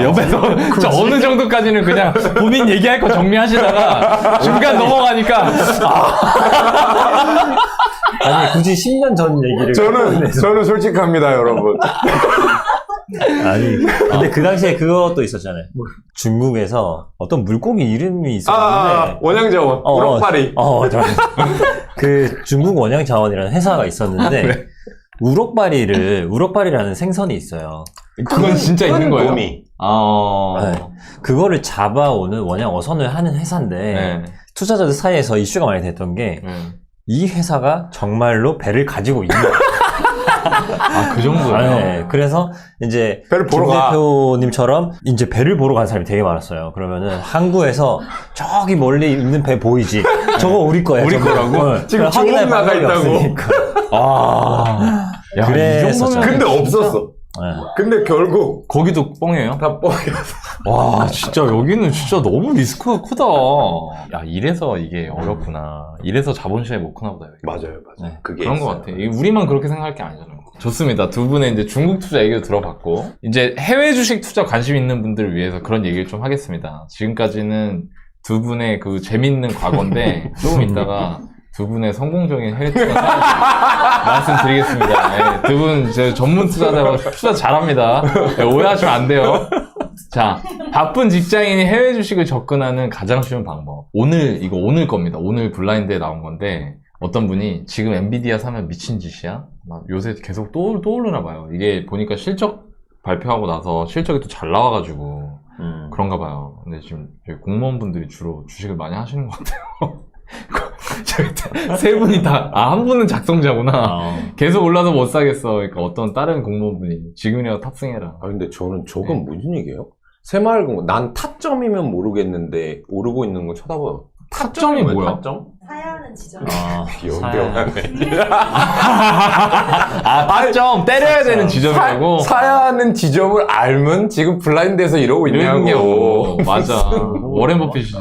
옆에서 저 어느 정도까지는 그냥 본인 얘기할 거 정리하시다가 중간 넘어가니까 아니 굳이 10년 전 얘기를 저는 솔직합니다, 여러분. 아니 근데 그 당시에 그것도 있었잖아요. 중국에서 어떤 물고기 이름이 있었는데 원양자원 우럭파리. 그 중국 원양자원이라는 회사가 있었는데 네. 우럭바리라는 생선이 있어요. 그건 진짜 있는 거예요? 돔이. 네. 그거를 잡아오는 원양 어선을 하는 회사인데 네. 투자자들 사이에서 이슈가 많이 됐던 게 이 회사가 정말로 배를 가지고 있는 그 정도예요? 네. 그래서 이제 배를 보러 김 가. 대표님처럼 이제 배를 보러 간 사람이 되게 많았어요. 그러면은 항구에서 저기 멀리 있는 배 보이지? 저거 우리 거야. 우리 거라고? 지금 확인할 조금 나가 방법이 있다고. 없으니까. 야, 그래, 이 정도면 근데 없었어. 네. 근데 결국 거기도 뻥이에요? 다 뻥이었어. 와, 진짜 여기는 진짜 너무 리스크가 크다. 야, 이래서 이게 어렵구나. 이래서 자본시장이 못 크나 보다. 여기. 맞아요. 네. 그게 그런 것 같아. 이게 우리만 그렇게 생각할 게 아니잖아요. 좋습니다. 두 분의 이제 중국 투자 얘기도 들어봤고, 이제 해외 주식 투자 관심 있는 분들을 위해서 그런 얘기를 좀 하겠습니다. 지금까지는 두 분의 그 재밌는 과거인데, 조금 있다가 두 분의 성공적인 해외 투자 말씀드리겠습니다. 두 분 전문 투자자고 투자 잘합니다. 오해하시면 안 돼요. 자, 바쁜 직장인이 해외 주식을 접근하는 가장 쉬운 방법. 오늘 겁니다. 오늘 블라인드에 나온 건데, 어떤 분이 지금 엔비디아 사면 미친 짓이야? 막 요새 계속 떠오르나 봐요. 이게 보니까 실적 발표하고 나서 실적이 또 잘 나와가지고 그런가 봐요. 근데 지금 저희 공무원분들이 주로 주식을 많이 하시는 것 같아요. 세 분이 다, 한 분은 작성자구나. 계속 올라서 못 사겠어. 그러니까 어떤 다른 공무원분이 지금이라도 탑승해라. 근데 저는 저건 무슨 얘기예요? 새마을금고 난 타점이면 모르겠는데 오르고 있는 거 쳐다봐요. 타점이 뭐야? 타점? 사야하는 지점. 귀여운데. 타점 때려야 되는 지점이라고. 사야 하는 지점을 알면 지금 블라인드에서 이러고 있냐고. 맞아. 워렌 버핏이지.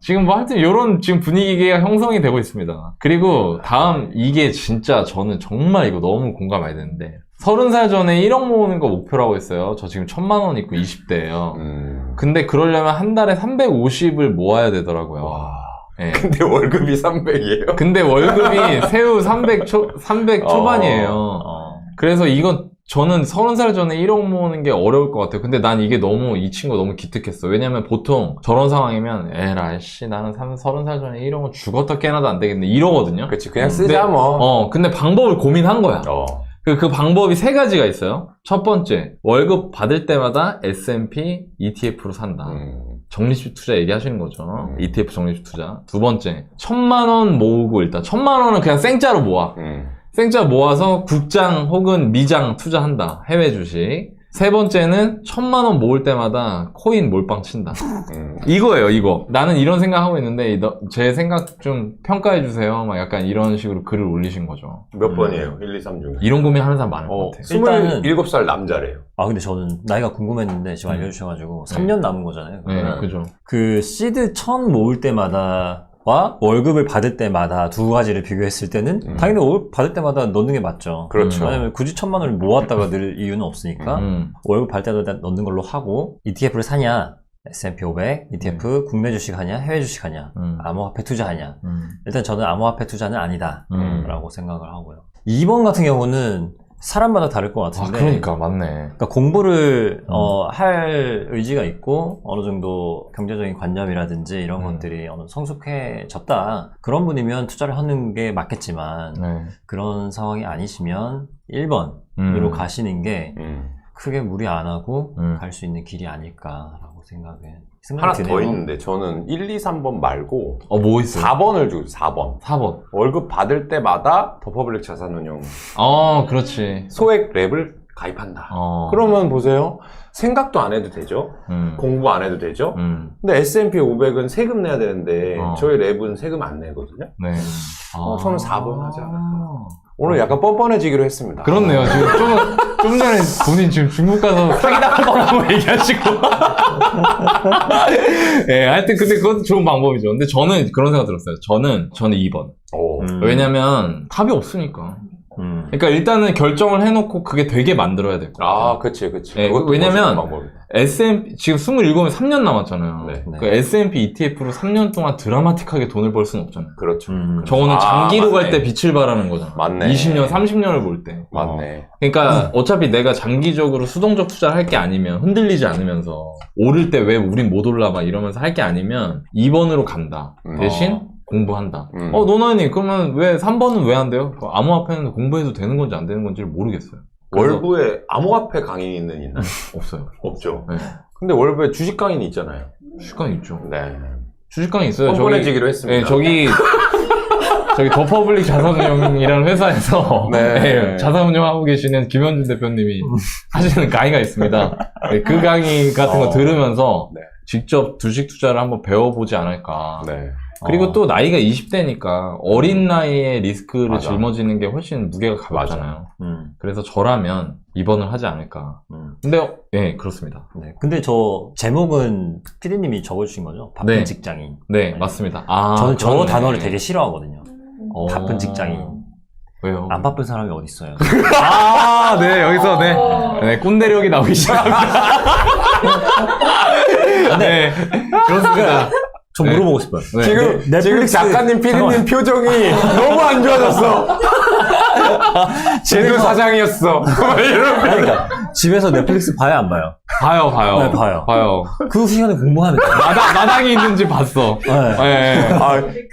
지금 뭐 하여튼 요런 지금 분위기가 형성이 되고 있습니다. 그리고 다음 이게 진짜 저는 정말 이거 너무 공감 많이 되는데 30살 전에 1억 모으는 거 목표라고 했어요. 저 지금 1,000만 원 있고 20대예요. 근데 그러려면 한 달에 350을 모아야 되더라고요. 와. 네. 근데 월급이 300이에요? 근데 월급이 새우 300 초반이에요. 그래서 이건 저는 30살 전에 1억 모으는 게 어려울 것 같아요. 근데 난 이게 너무 이 친구가 너무 기특했어. 왜냐면 보통 저런 상황이면 에라 씨 나는 30살 전에 1억은 죽었다 깨나도 안 되겠네 이러거든요. 그치 그냥 쓰자 뭐. 근데 방법을 고민한 거야. 그 방법이 세 가지가 있어요. 첫 번째, 월급 받을 때마다 S&P ETF로 산다. 적립식 투자 얘기하시는 거죠. ETF 적립식 투자. 두 번째, 1,000만 원 모으고 일단 1,000만 원은 그냥 생짜로 모아. 생자 모아서 국장 혹은 미장 투자한다. 해외 주식. 세 번째는 1,000만 원 모을 때마다 코인 몰빵 친다. 이거예요, 이거. 나는 이런 생각하고 있는데 제 생각 좀 평가해 주세요. 막 약간 이런 식으로 글을 올리신 거죠. 몇 번이에요? 1, 2, 3 중에? 이런 고민하는 사람 많을 것 같아. 일단은- 27살 남자래요. 근데 저는 나이가 궁금했는데 지금 알려주셔가지고 3년 남은 거잖아요. 네, 그러면 그죠. 그 시드 1000 모을 때마다와 월급을 받을 때마다 두 가지를 비교했을 때는 당연히 월급 받을 때마다 넣는 게 맞죠. 그렇죠. 왜냐면 굳이 1,000만 원을 모았다가 늘 이유는 없으니까 월급 받을 때마다 넣는 걸로 하고 ETF를 사냐 S&P 500 ETF 국내 주식 하냐 해외 주식 하냐 암호화폐 투자하냐 일단 저는 암호화폐 투자는 아니다 라고 생각을 하고요. 2번 같은 경우는 사람마다 다를 것 같은데 그러니까 맞네. 그러니까 공부를 할 의지가 있고 어느 정도 경제적인 관념이라든지 이런 것들이 어느 성숙해졌다 그런 분이면 투자를 하는 게 맞겠지만 네. 그런 상황이 아니시면 1번으로 가시는 게 크게 무리 안 하고 갈 수 있는 길이 아닐까라고 생각이 하나 드네요. 더 있는데 저는 1, 2, 3번 말고 뭐 있어요? 4번을 주고 4번. 4번. 월급 받을 때마다 더 퍼블릭 자산운용 그렇지. 소액 랩을 가입한다. 어. 그러면 보세요. 생각도 안 해도 되죠. 공부 안 해도 되죠. 근데 S&P 500은 세금 내야 되는데 저희 랩은 세금 안 내거든요. 네. 저는 4번 하지 않을까. 오늘 약간 뻔뻔해지기로 했습니다. 그렇네요. 지금 좀 전에 본인 지금 중국 가서 사기당한 거라고 얘기하시고. 네, 하여튼 근데 그것도 좋은 방법이죠. 근데 저는 그런 생각 들었어요. 저는 2번. 왜냐면 답이 없으니까. 그러니까 일단은 결정을 해놓고 그게 되게 만들어야 될 거예요. 그치. 네, 왜냐면 S&P 지금 27면 3년 남았잖아요. 네. 그 S&P ETF로 3년 동안 드라마틱하게 돈을 벌 수는 없잖아요. 그렇죠. 저거는 장기로 갈 맞네. 때 빛을 발하는 거잖아. 맞네. 20년, 30년을 볼 때. 맞네. 그러니까 어차피 내가 장기적으로 수동적 투자를 할 게 아니면 흔들리지 않으면서 오를 때 왜 우린 못 올라 막 이러면서 할 게 아니면 2번으로 간다. 대신 공부한다. 노나님 그러면 왜 3번은 왜 안 돼요? 암호화폐는 공부해도 되는 건지 안 되는 건지를 모르겠어요. 월부에 암호화폐 강의는 있나요? 없어요. 없죠. 네. 근데 월부에 주식 강의는 있잖아요. 주식강의 있죠. 네. 주식강의 있어요. 뻔뻔해지기로 했습니다. 네, 저기 더 퍼블릭 자산운용이라는 회사에서 네. 자산운용하고 계시는 김현준 대표님이 하시는 강의가 있습니다. 네, 그 강의 같은 거 들으면서 네. 직접 주식 투자를 한번 배워보지 않을까. 네. 그리고 또 나이가 20대니까 어린 나이에 리스크를 맞아. 짊어지는 게 훨씬 무게가 가볍잖아요. 그래서 저라면 2번을 하지 않을까. 근데 예, 그렇습니다. 네. 근데 저 제목은 피디님이 적어주신 거죠? 바쁜 네. 직장인. 네, 맞습니다. 저는 저 그러네. 단어를 되게 싫어하거든요. 바쁜 직장인. 왜요? 안 바쁜 사람이 어디 있어요? 네, 여기서, 네, 꼰대력이 나오기 시작합니다. 네, 그렇습니다. 좀 물어보고 싶어요. 네. 지금 넷플릭스- 작가님, 피디님 표정이 너무 안 좋아졌어. 쟤도 사장이었어. 그러니까 집에서 넷플릭스 봐요, 안 봐요? 봐요. 네, 봐요. 봐요. 그 시간에 공부하면 돼요. 마당이 있는지 봤어. 네. 네.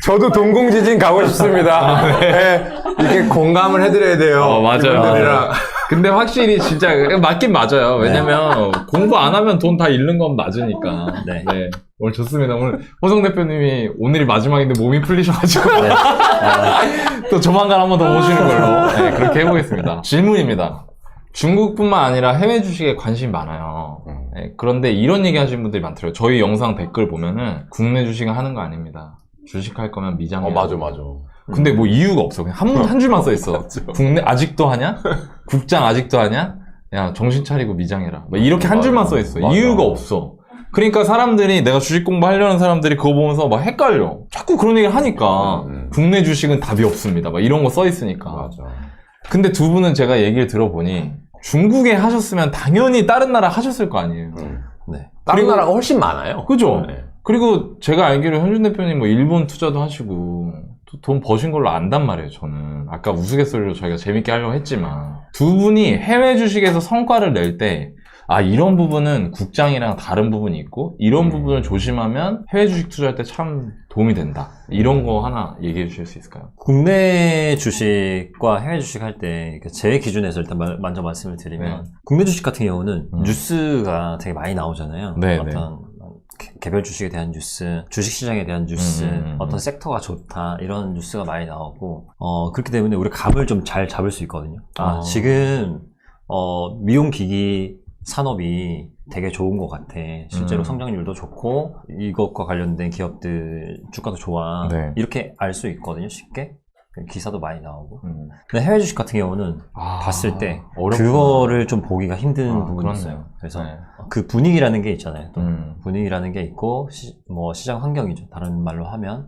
저도 동공지진 가고 싶습니다. 네. 이렇게 공감을 해드려야 돼요. 맞아요. 이분들이랑. 근데 확실히 진짜 맞긴 맞아요. 왜냐면 공부 안 하면 돈 다 잃는 건 맞으니까. 네. 네. 오늘 좋습니다. 오늘 호성 대표님이 오늘이 마지막인데 몸이 풀리셔가지고 또 조만간 한 번 더 모시는 걸로 네, 그렇게 해보겠습니다. 질문입니다. 중국뿐만 아니라 해외 주식에 관심이 많아요. 네, 그런데 이런 얘기 하시는 분들이 많더라고요. 저희 영상 댓글 보면은 국내 주식은 하는 거 아닙니다. 주식할 거면 미장해. 맞아. 근데 뭐 이유가 없어. 그냥 한 줄만 써 있어. 국내 아직도 하냐? 국장 아직도 하냐? 야, 정신 차리고 미장해라. 막 이렇게 한 줄만 써 있어. 맞아. 이유가 없어. 그러니까 사람들이 내가 주식 공부하려는 사람들이 그거 보면서 막 헷갈려. 자꾸 그런 얘기를 하니까 국내 주식은 답이 없습니다. 막 이런 거 써 있으니까. 맞아. 근데 두 분은 제가 얘기를 들어보니 중국에 하셨으면 당연히 다른 나라 하셨을 거 아니에요. 네. 다른 그리고- 나라가 훨씬 많아요. 그죠? 네. 그리고 제가 알기로 현준 대표님 뭐 일본 투자도 하시고 또 돈 버신 걸로 안단 말이에요, 저는. 아까 우스갯소리로 저희가 재밌게 하려고 했지만. 두 분이 해외 주식에서 성과를 낼 때, 이런 부분은 국장이랑 다른 부분이 있고, 이런 부분을 조심하면 해외 주식 투자할 때 참 도움이 된다. 이런 거 하나 얘기해 주실 수 있을까요? 국내 주식과 해외 주식 할 때 제 기준에서 일단 먼저 말씀을 드리면 네. 국내 주식 같은 경우는 뉴스가 되게 많이 나오잖아요. 네, 어떤 개별 주식에 대한 뉴스, 주식시장에 대한 뉴스, 어떤 섹터가 좋다 이런 뉴스가 많이 나오고 그렇기 때문에 우리 감을 좀 잘 잡을 수 있거든요. 지금 미용기기 산업이 되게 좋은 것 같아. 실제로 성장률도 좋고 이것과 관련된 기업들 주가도 좋아. 네. 이렇게 알 수 있거든요. 쉽게. 기사도 많이 나오고. 근데 해외 주식 같은 경우는 봤을 때 어렵구나. 그거를 좀 보기가 힘든 부분이 그렇네요. 있어요. 그래서 네. 그 분위기라는 게 있잖아요. 또 분위기라는 게 있고 시장 환경이죠. 다른 말로 하면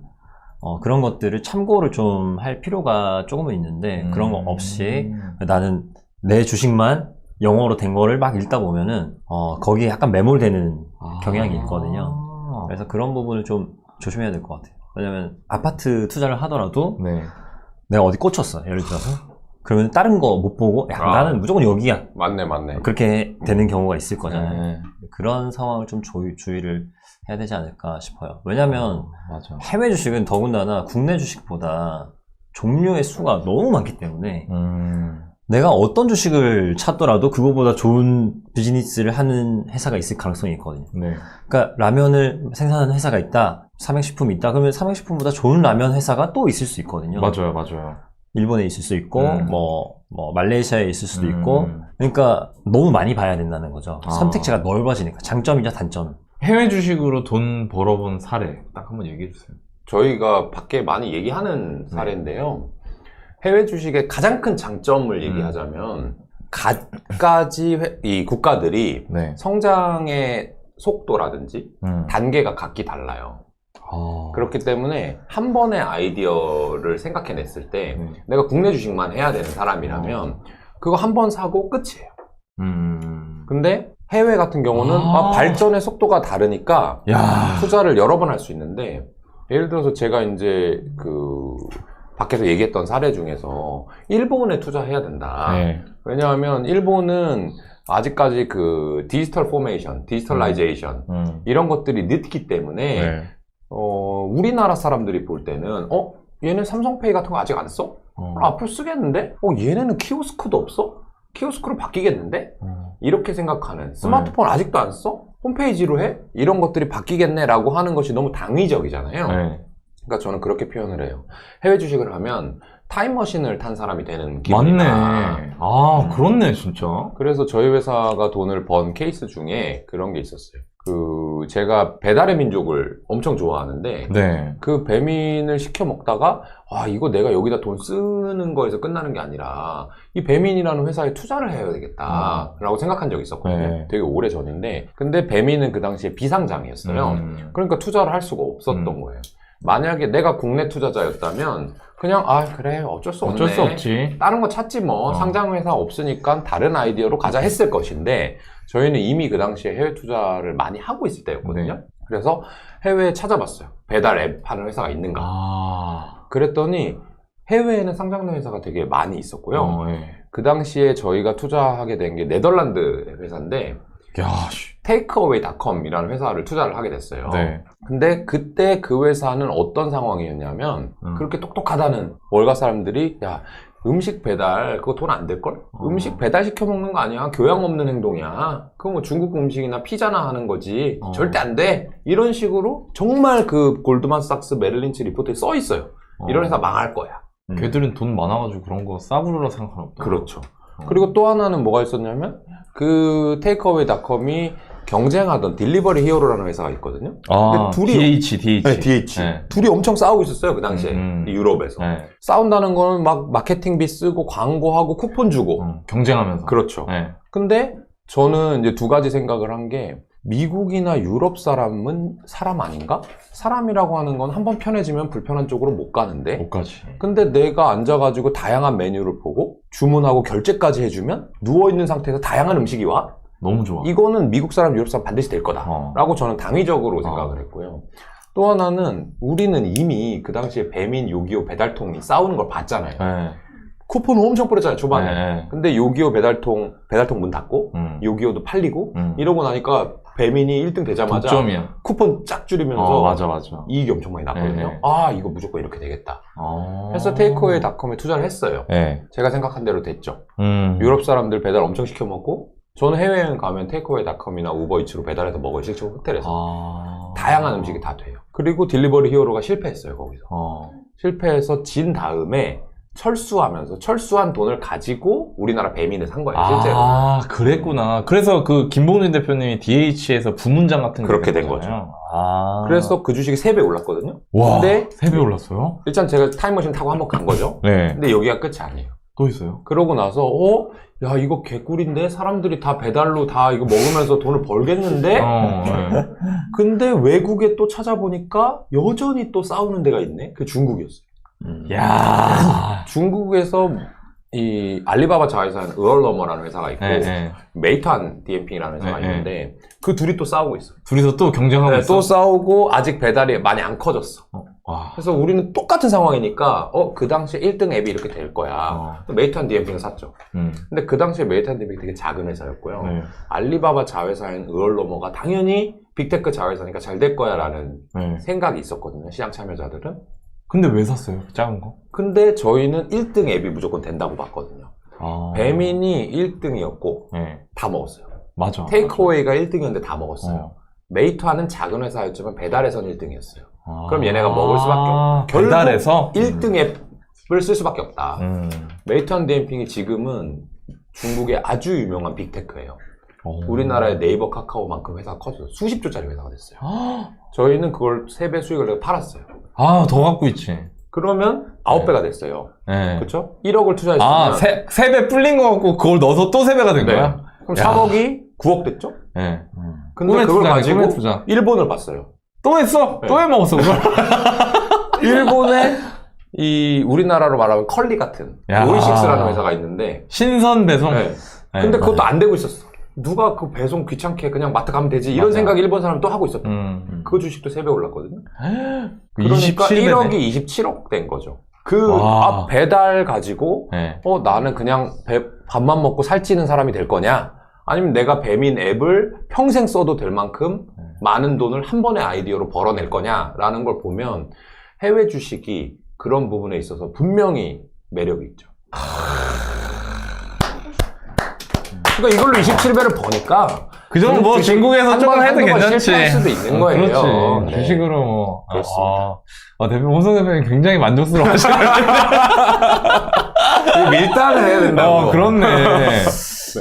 그런 것들을 참고를 좀 할 필요가 조금은 있는데 그런 거 없이 나는 내 주식만 영어로 된 거를 막 읽다 보면은 거기에 약간 매몰되는 경향이 있거든요. 그래서 그런 부분을 좀 조심해야 될 것 같아요. 왜냐면 아파트 투자를 하더라도 네. 내가 어디 꽂혔어. 예를 들어서. 그러면 다른 거 못 보고 야, 나는 무조건 여기야. 맞네. 그렇게 되는 경우가 있을 거잖아요. 네. 그런 상황을 좀 주의를 해야 되지 않을까 싶어요. 왜냐면 맞아. 해외 주식은 더군다나 국내 주식보다 종류의 수가 너무 많기 때문에 내가 어떤 주식을 찾더라도 그거보다 좋은 비즈니스를 하는 회사가 있을 가능성이 있거든요. 네. 그러니까 라면을 생산하는 회사가 있다, 삼양식품이 있다. 그러면 삼양식품보다 좋은 라면 회사가 또 있을 수 있거든요. 맞아요. 일본에 있을 수 있고, 뭐 말레이시아에 있을 수도 있고. 그러니까 너무 많이 봐야 된다는 거죠. 선택지가 넓어지니까. 장점이자 단점. 해외 주식으로 돈 벌어본 사례 딱 한번 얘기해 주세요. 저희가 밖에 많이 얘기하는 사례인데요. 해외 주식의 가장 큰 장점을 얘기하자면 갖가지 이 국가들이 네. 성장의 속도라든지 단계가 각기 달라요. 그렇기 때문에 한 번의 아이디어를 생각해냈을 때 내가 국내 주식만 해야 되는 사람이라면 그거 한 번 사고 끝이에요. 근데 해외 같은 경우는 발전의 속도가 다르니까 투자를 여러 번 할 수 있는데, 예를 들어서 제가 이제 밖에서 얘기했던 사례 중에서 일본에 투자해야 된다. 네. 왜냐하면 일본은 아직까지 디지털 포메이션, 디지털라이제이션 이런 것들이 늦기 때문에 네. 우리나라 사람들이 볼 때는 얘는 삼성페이 같은 거 아직 안 써? 앞으로 쓰겠는데? 얘네는 키오스크도 없어? 키오스크로 바뀌겠는데? 이렇게 생각하는, 스마트폰 아직도 안 써? 홈페이지로 해? 이런 것들이 바뀌겠네 라고 하는 것이 너무 당위적이잖아요. 네. 그러니까 저는 그렇게 표현을 해요. 해외 주식을 하면 타임머신을 탄 사람이 되는 기분이다. 맞네. 그렇네 진짜. 그래서 저희 회사가 돈을 번 케이스 중에 그런 게 있었어요. 제가 배달의 민족을 엄청 좋아하는데, 네. 그 배민을 시켜 먹다가, 이거 내가 여기다 돈 쓰는 거에서 끝나는 게 아니라, 이 배민이라는 회사에 투자를 해야 되겠다, 라고 생각한 적이 있었거든요. 네. 되게 오래 전인데, 근데 배민은 그 당시에 비상장이었어요. 그러니까 투자를 할 수가 없었던 거예요. 만약에 내가 국내 투자자였다면, 그냥, 그래, 어쩔 수 없네. 어쩔 수 없지. 다른 거 찾지 뭐. 상장회사 없으니까 다른 아이디어로 가자 했을 것인데, 저희는 이미 그 당시에 해외 투자를 많이 하고 있을 때였거든요. 네. 그래서 해외에 찾아봤어요. 배달 앱 하는 회사가 있는가. 그랬더니 해외에는 상장된 회사가 되게 많이 있었고요. 네. 그 당시에 저희가 투자하게 된 게 네덜란드 회사인데, 테이크어웨이닷컴이라는 회사를 투자를 하게 됐어요. 네. 근데 그때 그 회사는 어떤 상황이었냐면, 그렇게 똑똑하다는 월가 사람들이, 야, 음식 배달 그거 돈 안 될걸? 음식 배달 시켜 먹는 거 아니야. 교양 없는 행동이야. 그거 뭐 중국 음식이나 피자나 하는 거지. 절대 안 돼. 이런 식으로 정말 골드만삭스 메릴린치 리포트에 써 있어요. 이런 회사 망할 거야. 걔들은 돈 많아가지고 그런 거 싸구려라 생각하나 보다. 그렇죠. 그리고 또 하나는 뭐가 있었냐면, 테이크어웨이닷컴이 경쟁하던 딜리버리 히어로라는 회사가 있거든요. 근데 DH. 네, DH. 네. 둘이 엄청 싸우고 있었어요, 그 당시에. 유럽에서. 네. 싸운다는 거는 막 마케팅비 쓰고 광고하고 쿠폰 주고. 경쟁하면서. 그렇죠. 네. 근데 저는 이제 두 가지 생각을 한 게, 미국이나 유럽 사람은 사람 아닌가? 사람이라고 하는 건 한번 편해지면 불편한 쪽으로 못 가는데. 못 가지. 근데 내가 앉아가지고 다양한 메뉴를 보고 주문하고 결제까지 해주면 누워있는 상태에서 다양한 음식이 와? 너무 좋아. 이거는 미국 사람, 유럽 사람 반드시 될 거다. 라고 저는 당위적으로 생각을 했고요. 또 하나는 우리는 이미 그 당시에 배민, 요기요 배달통이 싸우는 걸 봤잖아요. 네. 쿠폰을 엄청 뿌렸잖아요, 초반에. 네. 근데 요기요 배달통 문 닫고, 요기요도 팔리고, 이러고 나니까 배민이 1등 되자마자 독점이야. 쿠폰 쫙 줄이면서 맞아. 이익이 엄청 많이 났거든요. 네. 이거 무조건 이렇게 되겠다. 해서 테이크어웨이닷컴에 투자를 했어요. 네. 제가 생각한 대로 됐죠. 유럽 사람들 배달 엄청 시켜 먹고, 저는 해외여행 가면 테이크어웨이닷컴이나 우버이츠로 배달해서 먹어요. 실제 호텔에서. 다양한 음식이 다 돼요. 그리고 딜리버리 히어로가 실패했어요, 거기서. 실패해서 진 다음에 철수하면서 철수한 돈을 가지고 우리나라 배민을 산 거예요, 실제로. 아, 그랬구나. 그래서 그 김봉준 대표님이 DH에서 부문장 같은 게 그렇게 된 됐잖아요. 그래서 그 주식이 3배 올랐거든요. 와, 근데 3배 올랐어요? 일단 제가 타임머신 타고 한번 간 거죠. 네. 근데 여기가 끝이 아니에요. 또 있어요? 그러고 나서 야 이거 개꿀인데 사람들이 다 배달로 다 이거 먹으면서 돈을 벌겠는데 네. 근데 외국에 또 찾아보니까 여전히 또 싸우는 데가 있네. 그게 중국이었어요. 야 중국에서 이 알리바바 자회사는 으얼러머라는 회사가 있고 네. 메이트한 DMP라는 회사가 네. 있는데 그 둘이 또 싸우고 있어요. 둘이서 또 경쟁하고 네, 있어? 또 싸우고 아직 배달이 많이 안 커졌어. 와. 그래서 우리는 똑같은 상황이니까 그 당시에 1등 앱이 이렇게 될 거야. 메이트한 DMP는 샀죠. 근데 그 당시에 메이트한 DMP가 되게 작은 회사였고요. 네. 알리바바 자회사인 으얼러머가 당연히 빅테크 자회사니까 잘 될 거야 라는 네. 생각이 있었거든요. 시장 참여자들은. 근데 왜 샀어요? 작은 거? 근데 저희는 1등 앱이 무조건 된다고 봤거든요. 배민이 1등이었고 네. 다 먹었어요. 맞아. 테이크어웨이가 1등이었는데 다 먹었어요. 메이트하는 작은 회사였지만 배달에서는 1등이었어요. 그럼 얘네가 먹을 수밖에 없다. 결국 배달에서? 1등 앱을 쓸 수밖에 없다. 메이트한 DMP이 지금은 중국의 아주 유명한 빅테크예요. 우리나라의 네이버 카카오만큼 회사가 커져서 수십 조짜리 회사가 됐어요. 저희는 그걸 3배 수익을 내고 팔았어요. 아, 더 갖고 있지. 그러면 9배가 됐어요. 네. 그렇죠? 1억을 투자했으면 아, 3배 불린 거 갖고 그걸 넣어서 또 3배가 된 네. 거야? 그럼 3억이 9억 됐죠? 네. 근데 꿈의 그걸 투자네, 가지고 꿈의 투자. 일본을 봤어요. 또 했어? 네. 또 해 먹었어, 그걸? 일본에 이 우리나라로 말하면 컬리 같은 야. 오이식스라는 회사가 있는데 신선 배송? 네. 네, 근데 그것도 맞아요. 안 되고 있었어. 누가 그 배송 귀찮게 그냥 마트 가면 되지 이런 맞아요. 생각 일본 사람 또 하고 있었다. 그 주식도 3배 올랐거든요. 그러니까 27 배네? 1억이 27억 된 거죠. 그 와. 배달 가지고 네. 나는 그냥 밥만 먹고 살찌는 사람이 될 거냐? 아니면 내가 배민 앱을 평생 써도 될 만큼 많은 돈을 한 번의 아이디어로 벌어낼 거냐라는 걸 보면 해외 주식이 그런 부분에 있어서 분명히 매력이 있죠. 그러니까 이걸로 27배를 버니까 그 정도 뭐 중국에서 조금 해도 괜찮지. 실패할 수도 있는 거예요. 그렇지. 네. 주식으로 뭐. 그렇습니다. 대표, 홍성 대표님 굉장히 만족스러워 하시네요. 밀당을 해야 된다고. 그렇네.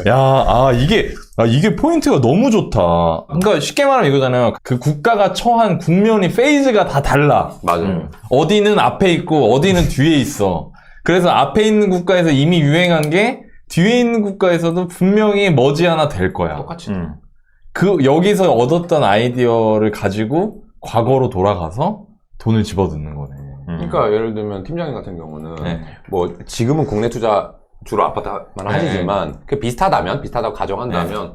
야, 이게 포인트가 너무 좋다. 그러니까 쉽게 말하면 이거잖아요. 그 국가가 처한 국면이 페이즈가 다 달라. 맞아요. 어디는 앞에 있고 어디는 뒤에 있어. 그래서 앞에 있는 국가에서 이미 유행한 게 뒤에 있는 국가에서도 분명히 머지않아 될 거야. 똑같이. 여기서 얻었던 아이디어를 가지고 과거로 돌아가서 돈을 집어넣는 거네. 그러니까 예를 들면 팀장님 같은 경우는 네. 뭐 지금은 국내 투자 주로 아파트만 하시지만 그 비슷하다고 가정한다면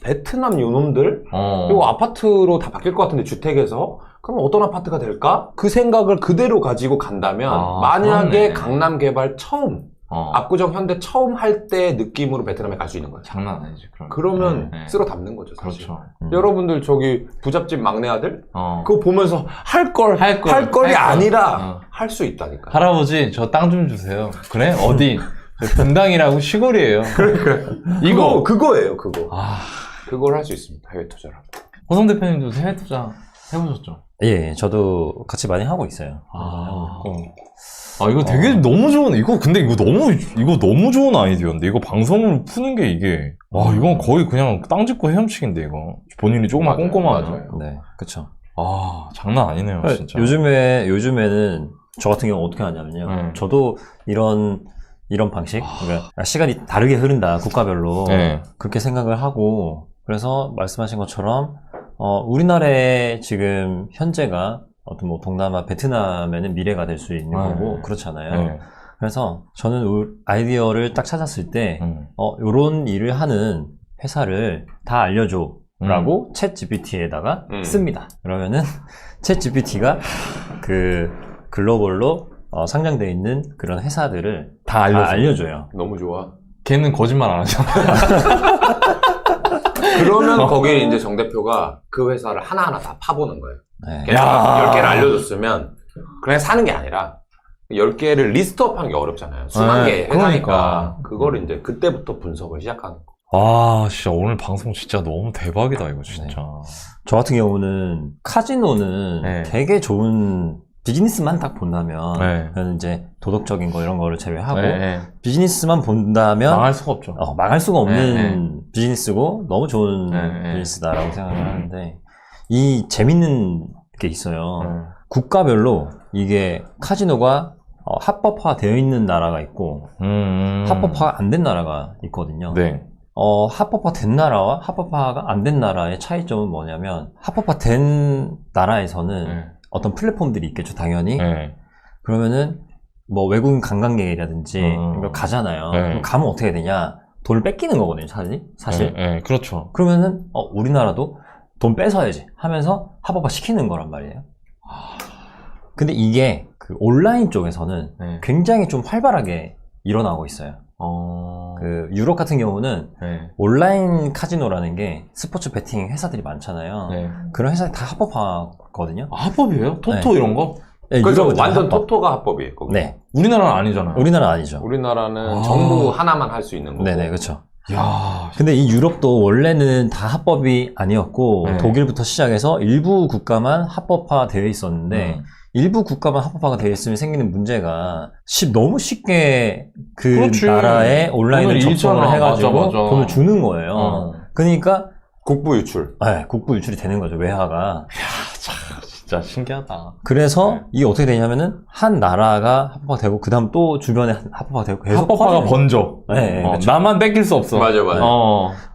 베트남 요놈들 이거 아파트로 다 바뀔 것 같은데 주택에서 그럼 어떤 아파트가 될까? 그 생각을 그대로 가지고 간다면 만약에 그렇네. 강남 개발 처음 압구정 현대 처음 할 때 느낌으로 베트남에 갈 수 있는 거예요. 장난 아니지. 그러면 네. 쓸어 담는 거죠, 사실. 그렇죠. 여러분들 저기 부잣집 막내 아들 그거 보면서 할 걸이 할 아니라 할 수 있다니까. 할아버지, 저 땅 좀 주세요. 그래? 어디? 분당이라고 시골이에요. 이거 그거예요, 그거. 아, 그걸 할 수 있습니다. 해외 투자를. 호성 대표님도 해외 투자 해보셨죠? 예, 저도 같이 많이 하고 있어요. 이거 되게 너무 좋은, 근데 이거 너무 좋은 아이디어인데, 이거 방송으로 푸는 게 이게, 이건 거의 그냥 땅 짚고 헤엄치기인데, 이거. 본인이 조금만 맞아요, 꼼꼼하면. 맞아요. 네, 그쵸. 장난 아니네요, 진짜. 요즘에는 저 같은 경우 어떻게 하냐면요. 네. 저도 이런 방식, 그러니까 시간이 다르게 흐른다, 국가별로. 네. 그렇게 생각을 하고, 그래서 말씀하신 것처럼, 우리나라의 지금 현재가 어떤 뭐 동남아, 베트남에는 미래가 될 수 있는 거고, 그렇잖아요. 네. 그래서 저는 아이디어를 딱 찾았을 때, 요런 일을 하는 회사를 다 알려줘. 라고 챗 GPT에다가 씁니다. 그러면은 챗 GPT가 그 글로벌로 상장되어 있는 그런 회사들을 다 알려줘요. 너무 좋아. 걔는 거짓말 안 하잖아. 그러면 거기에 이제 정 대표가 그 회사를 하나하나 다 파보는 거예요. 네. 10개를 알려줬으면 그냥 사는 게 아니라 10개를 리스트업 하는 게 어렵잖아요. 수만 개 회사니까. 그러니까. 그거를 이제 그때부터 분석을 시작하는 거. 아, 진짜 오늘 방송 진짜 너무 대박이다, 이거 진짜. 저 같은 경우는 카지노는 네. 되게 좋은 비즈니스만 딱 본다면 네. 그건 이제 도덕적인 거 이런 거를 제외하고 네. 비즈니스만 본다면 망할 수가 없죠. 망할 수가 없는 네. 비즈니스고 너무 좋은 네. 비즈니스다라고 생각을 하는데 이 재밌는 게 있어요. 네. 국가별로 이게 카지노가 합법화되어 있는 나라가 있고 합법화가 안 된 나라가 있거든요. 네. 합법화된 나라와 합법화가 안 된 나라의 차이점은 뭐냐면 합법화된 나라에서는 네. 어떤 플랫폼들이 있겠죠, 당연히. 네. 그러면은 뭐 외국인 관광객이라든지 이걸 가잖아요. 네. 그럼 가면 어떻게 되냐? 돈을 뺏기는 거거든요, 사실. 네. 그렇죠. 그러면은 우리나라도 돈 뺏어야지 하면서 합법화 시키는 거란 말이에요. 근데 이게 그 온라인 쪽에서는 네. 굉장히 좀 활발하게 일어나고 있어요. 그 유럽 같은 경우는 네. 온라인 카지노라는 게 스포츠 베팅 회사들이 많잖아요. 네. 그런 회사들이 다 합법화거든요. 합법이에요? 토토 이런 거? 네, 그래서 유럽은 다 완전 합법. 토토가 합법이에요. 거기. 네, 우리나라는 아니잖아요. 우리나라는 아니죠. 우리나라는 정부 하나만 할 수 있는 거고. 네네, 그렇죠. 야, 근데 이 유럽도 원래는 다 합법이 아니었고 네. 독일부터 시작해서 일부 국가만 합법화되어 있었는데 일부 국가만 합법화가 되어 있으면 생기는 문제가 너무 쉽게 그 그렇지. 나라에 온라인을 돈을 접속을 잃잖아. 해가지고 맞아, 맞아. 돈을 주는 거예요. 그러니까 국부 유출. 국부 유출이 되는 거죠, 외화가. 진짜 신기하다. 그래서 네. 이게 어떻게 되냐면은 한 나라가 합법화되고 그 다음 또 주변에 합법화되고 계속 합법화가 퍼지는 번져. 네, 그렇죠. 나만 뺏길 수 없어. 맞아, 맞아.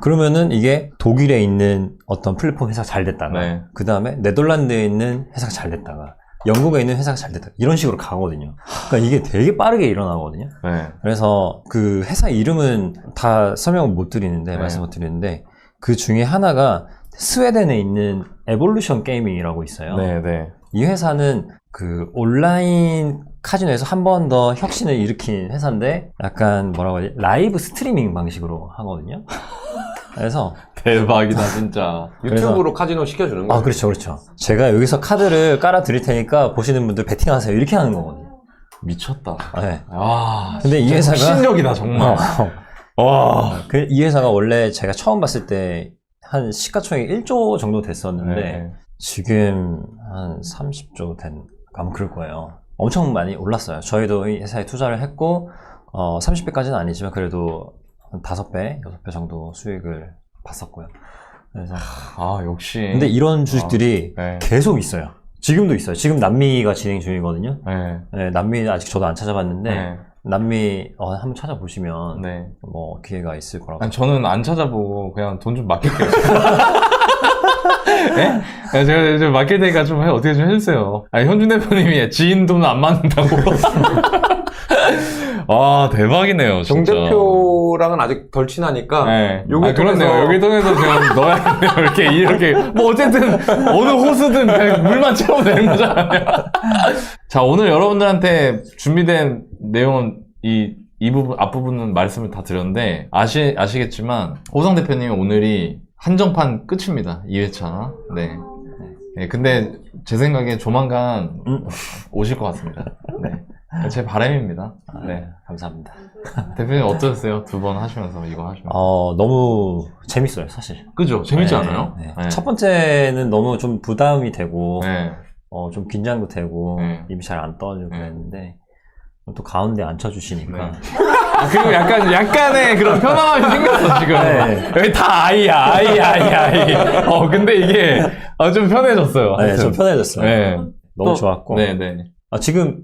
그러면은 이게 독일에 있는 어떤 플랫폼 회사가 잘 됐다가 네. 그 다음에 네덜란드에 있는 회사가 잘 됐다가 영국에 있는 회사가 잘 됐다가 이런 식으로 가거든요. 그러니까 이게 되게 빠르게 일어나거든요. 네. 그래서 그 회사 이름은 다 설명을 못 드리는데 네. 말씀 못 드리는데 그 중에 하나가 스웨덴에 있는 에볼루션 게이밍이라고 있어요. 네. 이 회사는 그 온라인 카지노에서 한 번 더 혁신을 일으킨 회사인데 약간 뭐라고 하지? 라이브 스트리밍 방식으로 하거든요. 그래서 대박이다, 진짜. 유튜브로 카지노 시켜주는 거예요. 그렇죠. 제가 여기서 카드를 깔아 드릴 테니까 보시는 분들 베팅하세요 이렇게 하는 거거든요. 미쳤다. 네. 아, 근데 이 회사가 신력이다, 정말. 와. 이 회사가 원래 제가 처음 봤을 때 한 시가총액 1조 정도 됐었는데 네. 지금 한 30조 아마 그럴 거예요. 엄청 많이 올랐어요. 저희도 이 회사에 투자를 했고 30배까지는 아니지만 그래도 한 5배, 6배 정도 수익을 봤었고요. 그래서 역시. 근데 이런 주식들이 네. 계속 있어요. 지금도 있어요. 지금 남미가 진행 중이거든요. 네. 네, 남미는 아직 저도 안 찾아봤는데 네. 남미 한번 찾아보시면 네. 뭐 기회가 있을 거라고. 아니, 저는 안 찾아보고 그냥 돈 좀 맡길게요. 네? 제가 좀 맡길 테니까 좀 어떻게 좀 해주세요. 아니, 현준 대표님이 지인 돈은 안 맞는다고. 아, 대박이네요, 정 진짜. 대표랑은 아직 덜 친하니까. 네. 여기 그렇네요. 통해서- 여기 통해서 제가 넣어야겠네요. 이렇게. 뭐, 어쨌든, 어느 호수든 그냥 물만 채우면 되는 거잖아요. 자, 오늘 여러분들한테 준비된 내용은 이 부분, 앞부분은 말씀을 다 드렸는데, 아시겠지만, 호성 대표님 오늘이 한정판 끝입니다. 2회차. 네. 네, 근데 제 생각에 조만간 오실 것 같습니다. 네. 제 바람입니다. 네. 감사합니다. 대표님 어떠셨어요? 2번 하시면서 이거 하시면서. 너무 재밌어요, 사실. 그죠? 재밌지 네, 않아요? 네. 네. 첫 번째는 너무 좀 부담이 되고, 네. 좀 긴장도 되고, 네. 입이 잘 안 떠지고 네. 그랬는데, 또 가운데 앉혀주시니까. 네. 그리고 약간의 그런 편안함이 생겼어, 지금. 네. 여기 다 아이. 근데 이게, 좀 편해졌어요. 네, 하여튼. 좀 편해졌어요. 네. 너무 좋았고. 네네. 지금,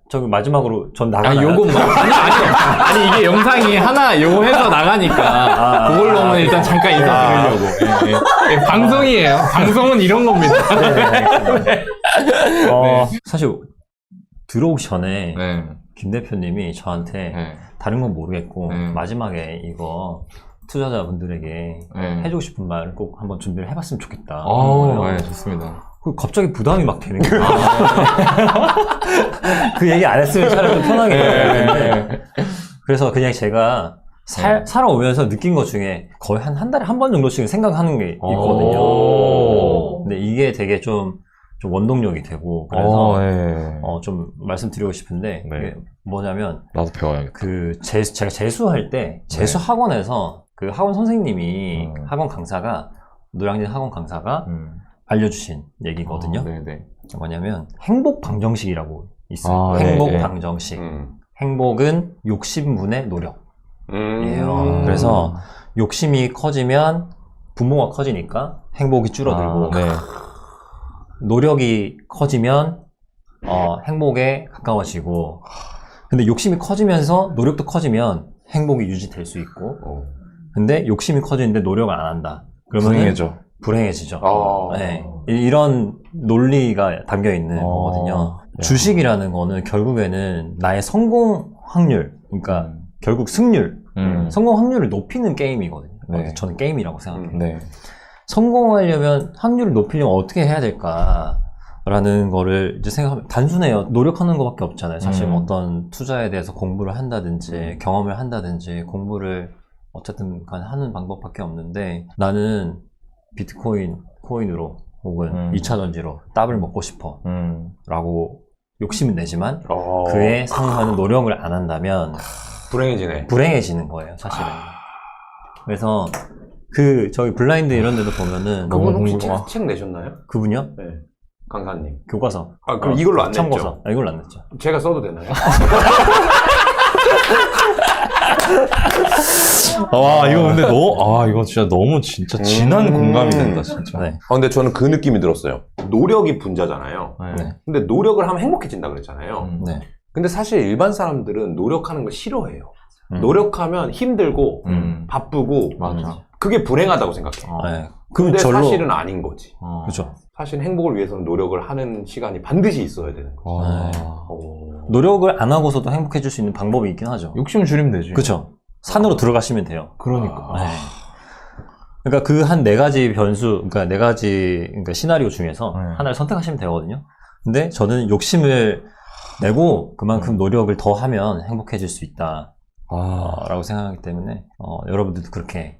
저기 마지막으로 전 나가나요? 요거 뭐. 아니, 이게 영상이 하나 요거 해서 나가니까. 그걸로는 일단 잠깐 인사드리려고. 네. 방송이에요. 방송은 이런 겁니다. 네. 사실, 들어오기 전에, 네. 김 대표님이 저한테, 네. 다른 건 모르겠고, 네. 마지막에 이거, 투자자분들에게 네. 해주고 싶은 말을 꼭 한번 준비를 해봤으면 좋겠다. 네, 좋습니다. 갑자기 부담이 막 되는 거예요. 그 얘기 안 했으면 차라리 좀 편하게 얘기했는데. 그래서 그냥 제가 살아오면서 느낀 것 중에 거의 한 달에 한 번 정도씩 생각하는 게 있거든요. 근데 이게 되게 좀 원동력이 되고, 그래서 좀 말씀드리고 싶은데, 네. 그게 뭐냐면, 나도 배워야겠다. 제가 재수할 때, 재수 학원에서 그 학원 선생님이 학원 강사가 노량진 학원 강사가 알려주신 얘기거든요. 네네. 뭐냐면 행복 방정식이라고 있어요. 행복 방정식. 행복은 욕심분의 노력이에요. 그래서 욕심이 커지면 분모가 커지니까 행복이 줄어들고 노력이 커지면 행복에 가까워지고 근데 욕심이 커지면서 노력도 커지면 행복이 유지될 수 있고 근데 욕심이 커지는데 노력을 안 한다. 그러면 불행해지죠. 네. 이런 논리가 담겨 있는 거거든요. 주식이라는 거는 결국에는 나의 성공 확률, 그러니까 결국 승률, 성공 확률을 높이는 게임이거든요. 저는 게임이라고 생각해요. 성공하려면 확률을 높이려면 어떻게 해야 될까라는 거를 이제 생각하면 단순해요. 노력하는 것밖에 없잖아요. 사실 어떤 투자에 대해서 공부를 한다든지 경험을 한다든지 공부를 어쨌든 간에 하는 방법밖에 없는데 나는 비트코인, 코인으로 혹은 2차 전지로 답을 먹고 싶어 라고 욕심은 내지만 그에 상응하는 노력을 안 한다면 불행해지는 거예요, 사실은. 그래서 저희 블라인드 이런 데도 보면은 그분 혹시 책 내셨나요? 그분요? 네. 강사님. 교과서. 그럼 이걸로 안 냈죠? 참고서. 이걸로 안 냈죠. 제가 써도 되나요? 이거 근데 이거 진짜 너무 진짜 진한 공감이 된다, 진짜. 근데 저는 그 느낌이 들었어요. 노력이 분자잖아요. 네. 근데 노력을 하면 행복해진다 그랬잖아요. 근데 사실 일반 사람들은 노력하는 걸 싫어해요. 노력하면 힘들고 바쁘고 그게 불행하다고 생각해. 근데 사실은 아닌 거지. 그렇죠. 사실 행복을 위해서는 노력을 하는 시간이 반드시 있어야 되는 거지. 노력을 안 하고서도 행복해질 수 있는 방법이 있긴 하죠. 욕심을 줄이면 되지. 그렇죠. 산으로 들어가시면 돼요. 그러니까. 그러니까 그 한 4가지 변수, 그러니까 4가지 시나리오 중에서 하나를 선택하시면 되거든요. 근데 저는 욕심을 내고 그만큼 노력을 더 하면 행복해질 수 있다. 라고 생각하기 때문에 여러분들도 그렇게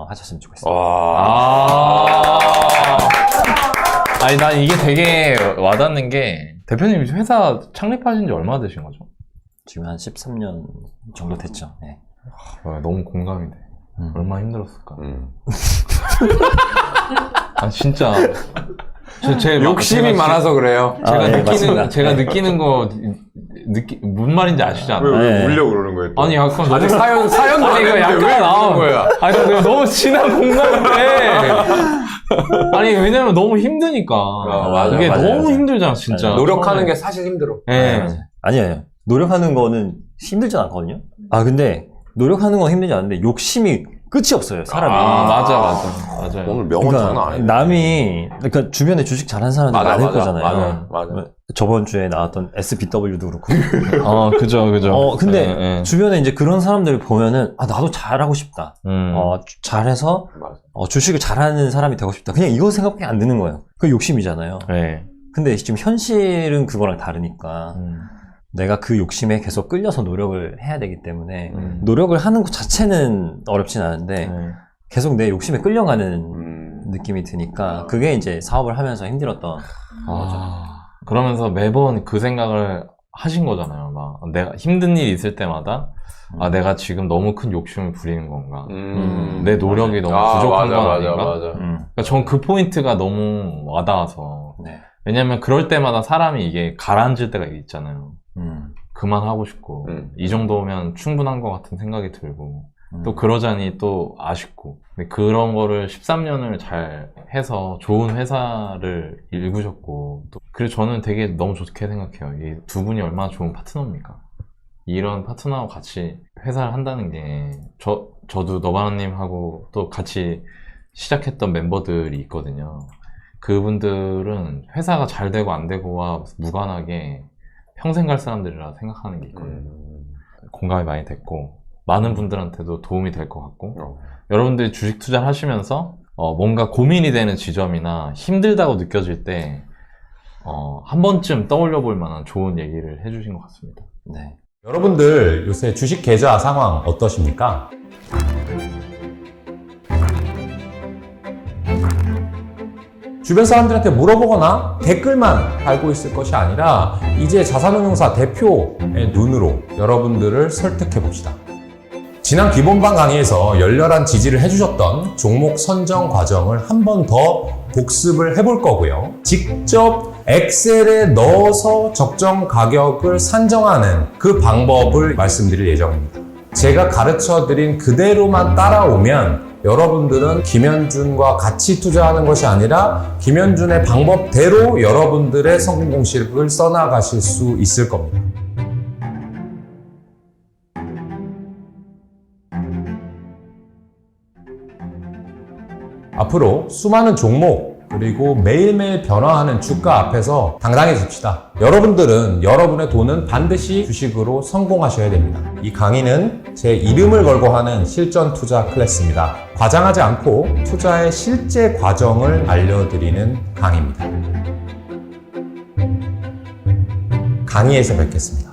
하셨으면 좋겠어요. 아니 난 이게 되게 와닿는 게 대표님 회사 창립하신 지 얼마나 되신 거죠? 지금 한 13년 정도 됐죠. 네. 너무 공감이 돼. 얼마나 힘들었을까. 진짜 제 욕심이 많아서 그래요. 제가 느끼는 거 무슨 말인지 아시잖아요. 왜 울려고 그러는 거예요? 또? 아니 약간 아직 사연도 안 이거 했는데 왜 우는 거야? 아니 내가 너무 진한 공감인데 아니 왜냐면 너무 힘드니까. 이게 너무 힘들잖아 진짜. 노력하는 게 사실 힘들어. 아니에요. 노력하는 거는 힘들지 않거든요. 근데 노력하는 건 힘들지 않은데 욕심이 끝이 없어요, 사람이. 맞아요. 오늘 명언 장난 아니에요. 남이, 그러니까 주변에 주식 잘하는 사람들 많을 거잖아요. 맞아. 저번 주에 나왔던 SBW도 그렇고. 그죠. 근데 주변에 이제 그런 사람들을 보면은, 나도 잘하고 싶다. 잘해서, 주식을 잘하는 사람이 되고 싶다. 그냥 이거 생각밖에 안 드는 거예요. 그게 욕심이잖아요. 근데 지금 현실은 그거랑 다르니까. 내가 그 욕심에 계속 끌려서 노력을 해야 되기 때문에 노력을 하는 것 자체는 어렵진 않은데 계속 내 욕심에 끌려가는 느낌이 드니까 그게 이제 사업을 하면서 힘들었던 거죠. 그러면서 매번 그 생각을 하신 거잖아요. 막 내가 힘든 일이 있을 때마다 내가 지금 너무 큰 욕심을 부리는 건가? 내 노력이 너무 부족한 건 아닌가? 그러니까 전 그 포인트가 너무 와닿아서 왜냐면 그럴 때마다 사람이 이게 가라앉을 때가 있잖아요. 그만하고 싶고 이 정도면 충분한 것 같은 생각이 들고 또 그러자니 또 아쉽고 근데 그런 거를 13년을 잘 해서 좋은 회사를 일구셨고 또 그래서 저는 되게 너무 좋게 생각해요. 이 두 분이 얼마나 좋은 파트너입니까? 이런 파트너하고 같이 회사를 한다는 게 저도 너바나님하고 또 같이 시작했던 멤버들이 있거든요. 그분들은 회사가 잘 되고 안 되고와 무관하게 평생 갈 사람들이라 생각하는 게 있거든요. 공감이 많이 됐고 많은 분들한테도 도움이 될 것 같고 여러분들이 주식 투자를 하시면서 뭔가 고민이 되는 지점이나 힘들다고 느껴질 때 한 번쯤 떠올려 볼 만한 좋은 얘기를 해주신 것 같습니다. 네. 여러분들 요새 주식 계좌 상황 어떠십니까? 주변 사람들한테 물어보거나 댓글만 달고 있을 것이 아니라 이제 자산운용사 대표의 눈으로 여러분들을 설득해 봅시다. 지난 기본반 강의에서 열렬한 지지를 해주셨던 종목 선정 과정을 한 번 더 복습을 해볼 거고요. 직접 엑셀에 넣어서 적정 가격을 산정하는 그 방법을 말씀드릴 예정입니다. 제가 가르쳐드린 그대로만 따라오면 여러분들은 김현준과 같이 투자하는 것이 아니라 김현준의 방법대로 여러분들의 성공 공식을 써나가실 수 있을 겁니다. 앞으로 수많은 종목 그리고 매일매일 변화하는 주가 앞에서 당당해집시다. 여러분들은 여러분의 돈은 반드시 주식으로 성공하셔야 됩니다. 이 강의는 제 이름을 걸고 하는 실전 투자 클래스입니다. 과장하지 않고 투자의 실제 과정을 알려드리는 강의입니다. 강의에서 뵙겠습니다.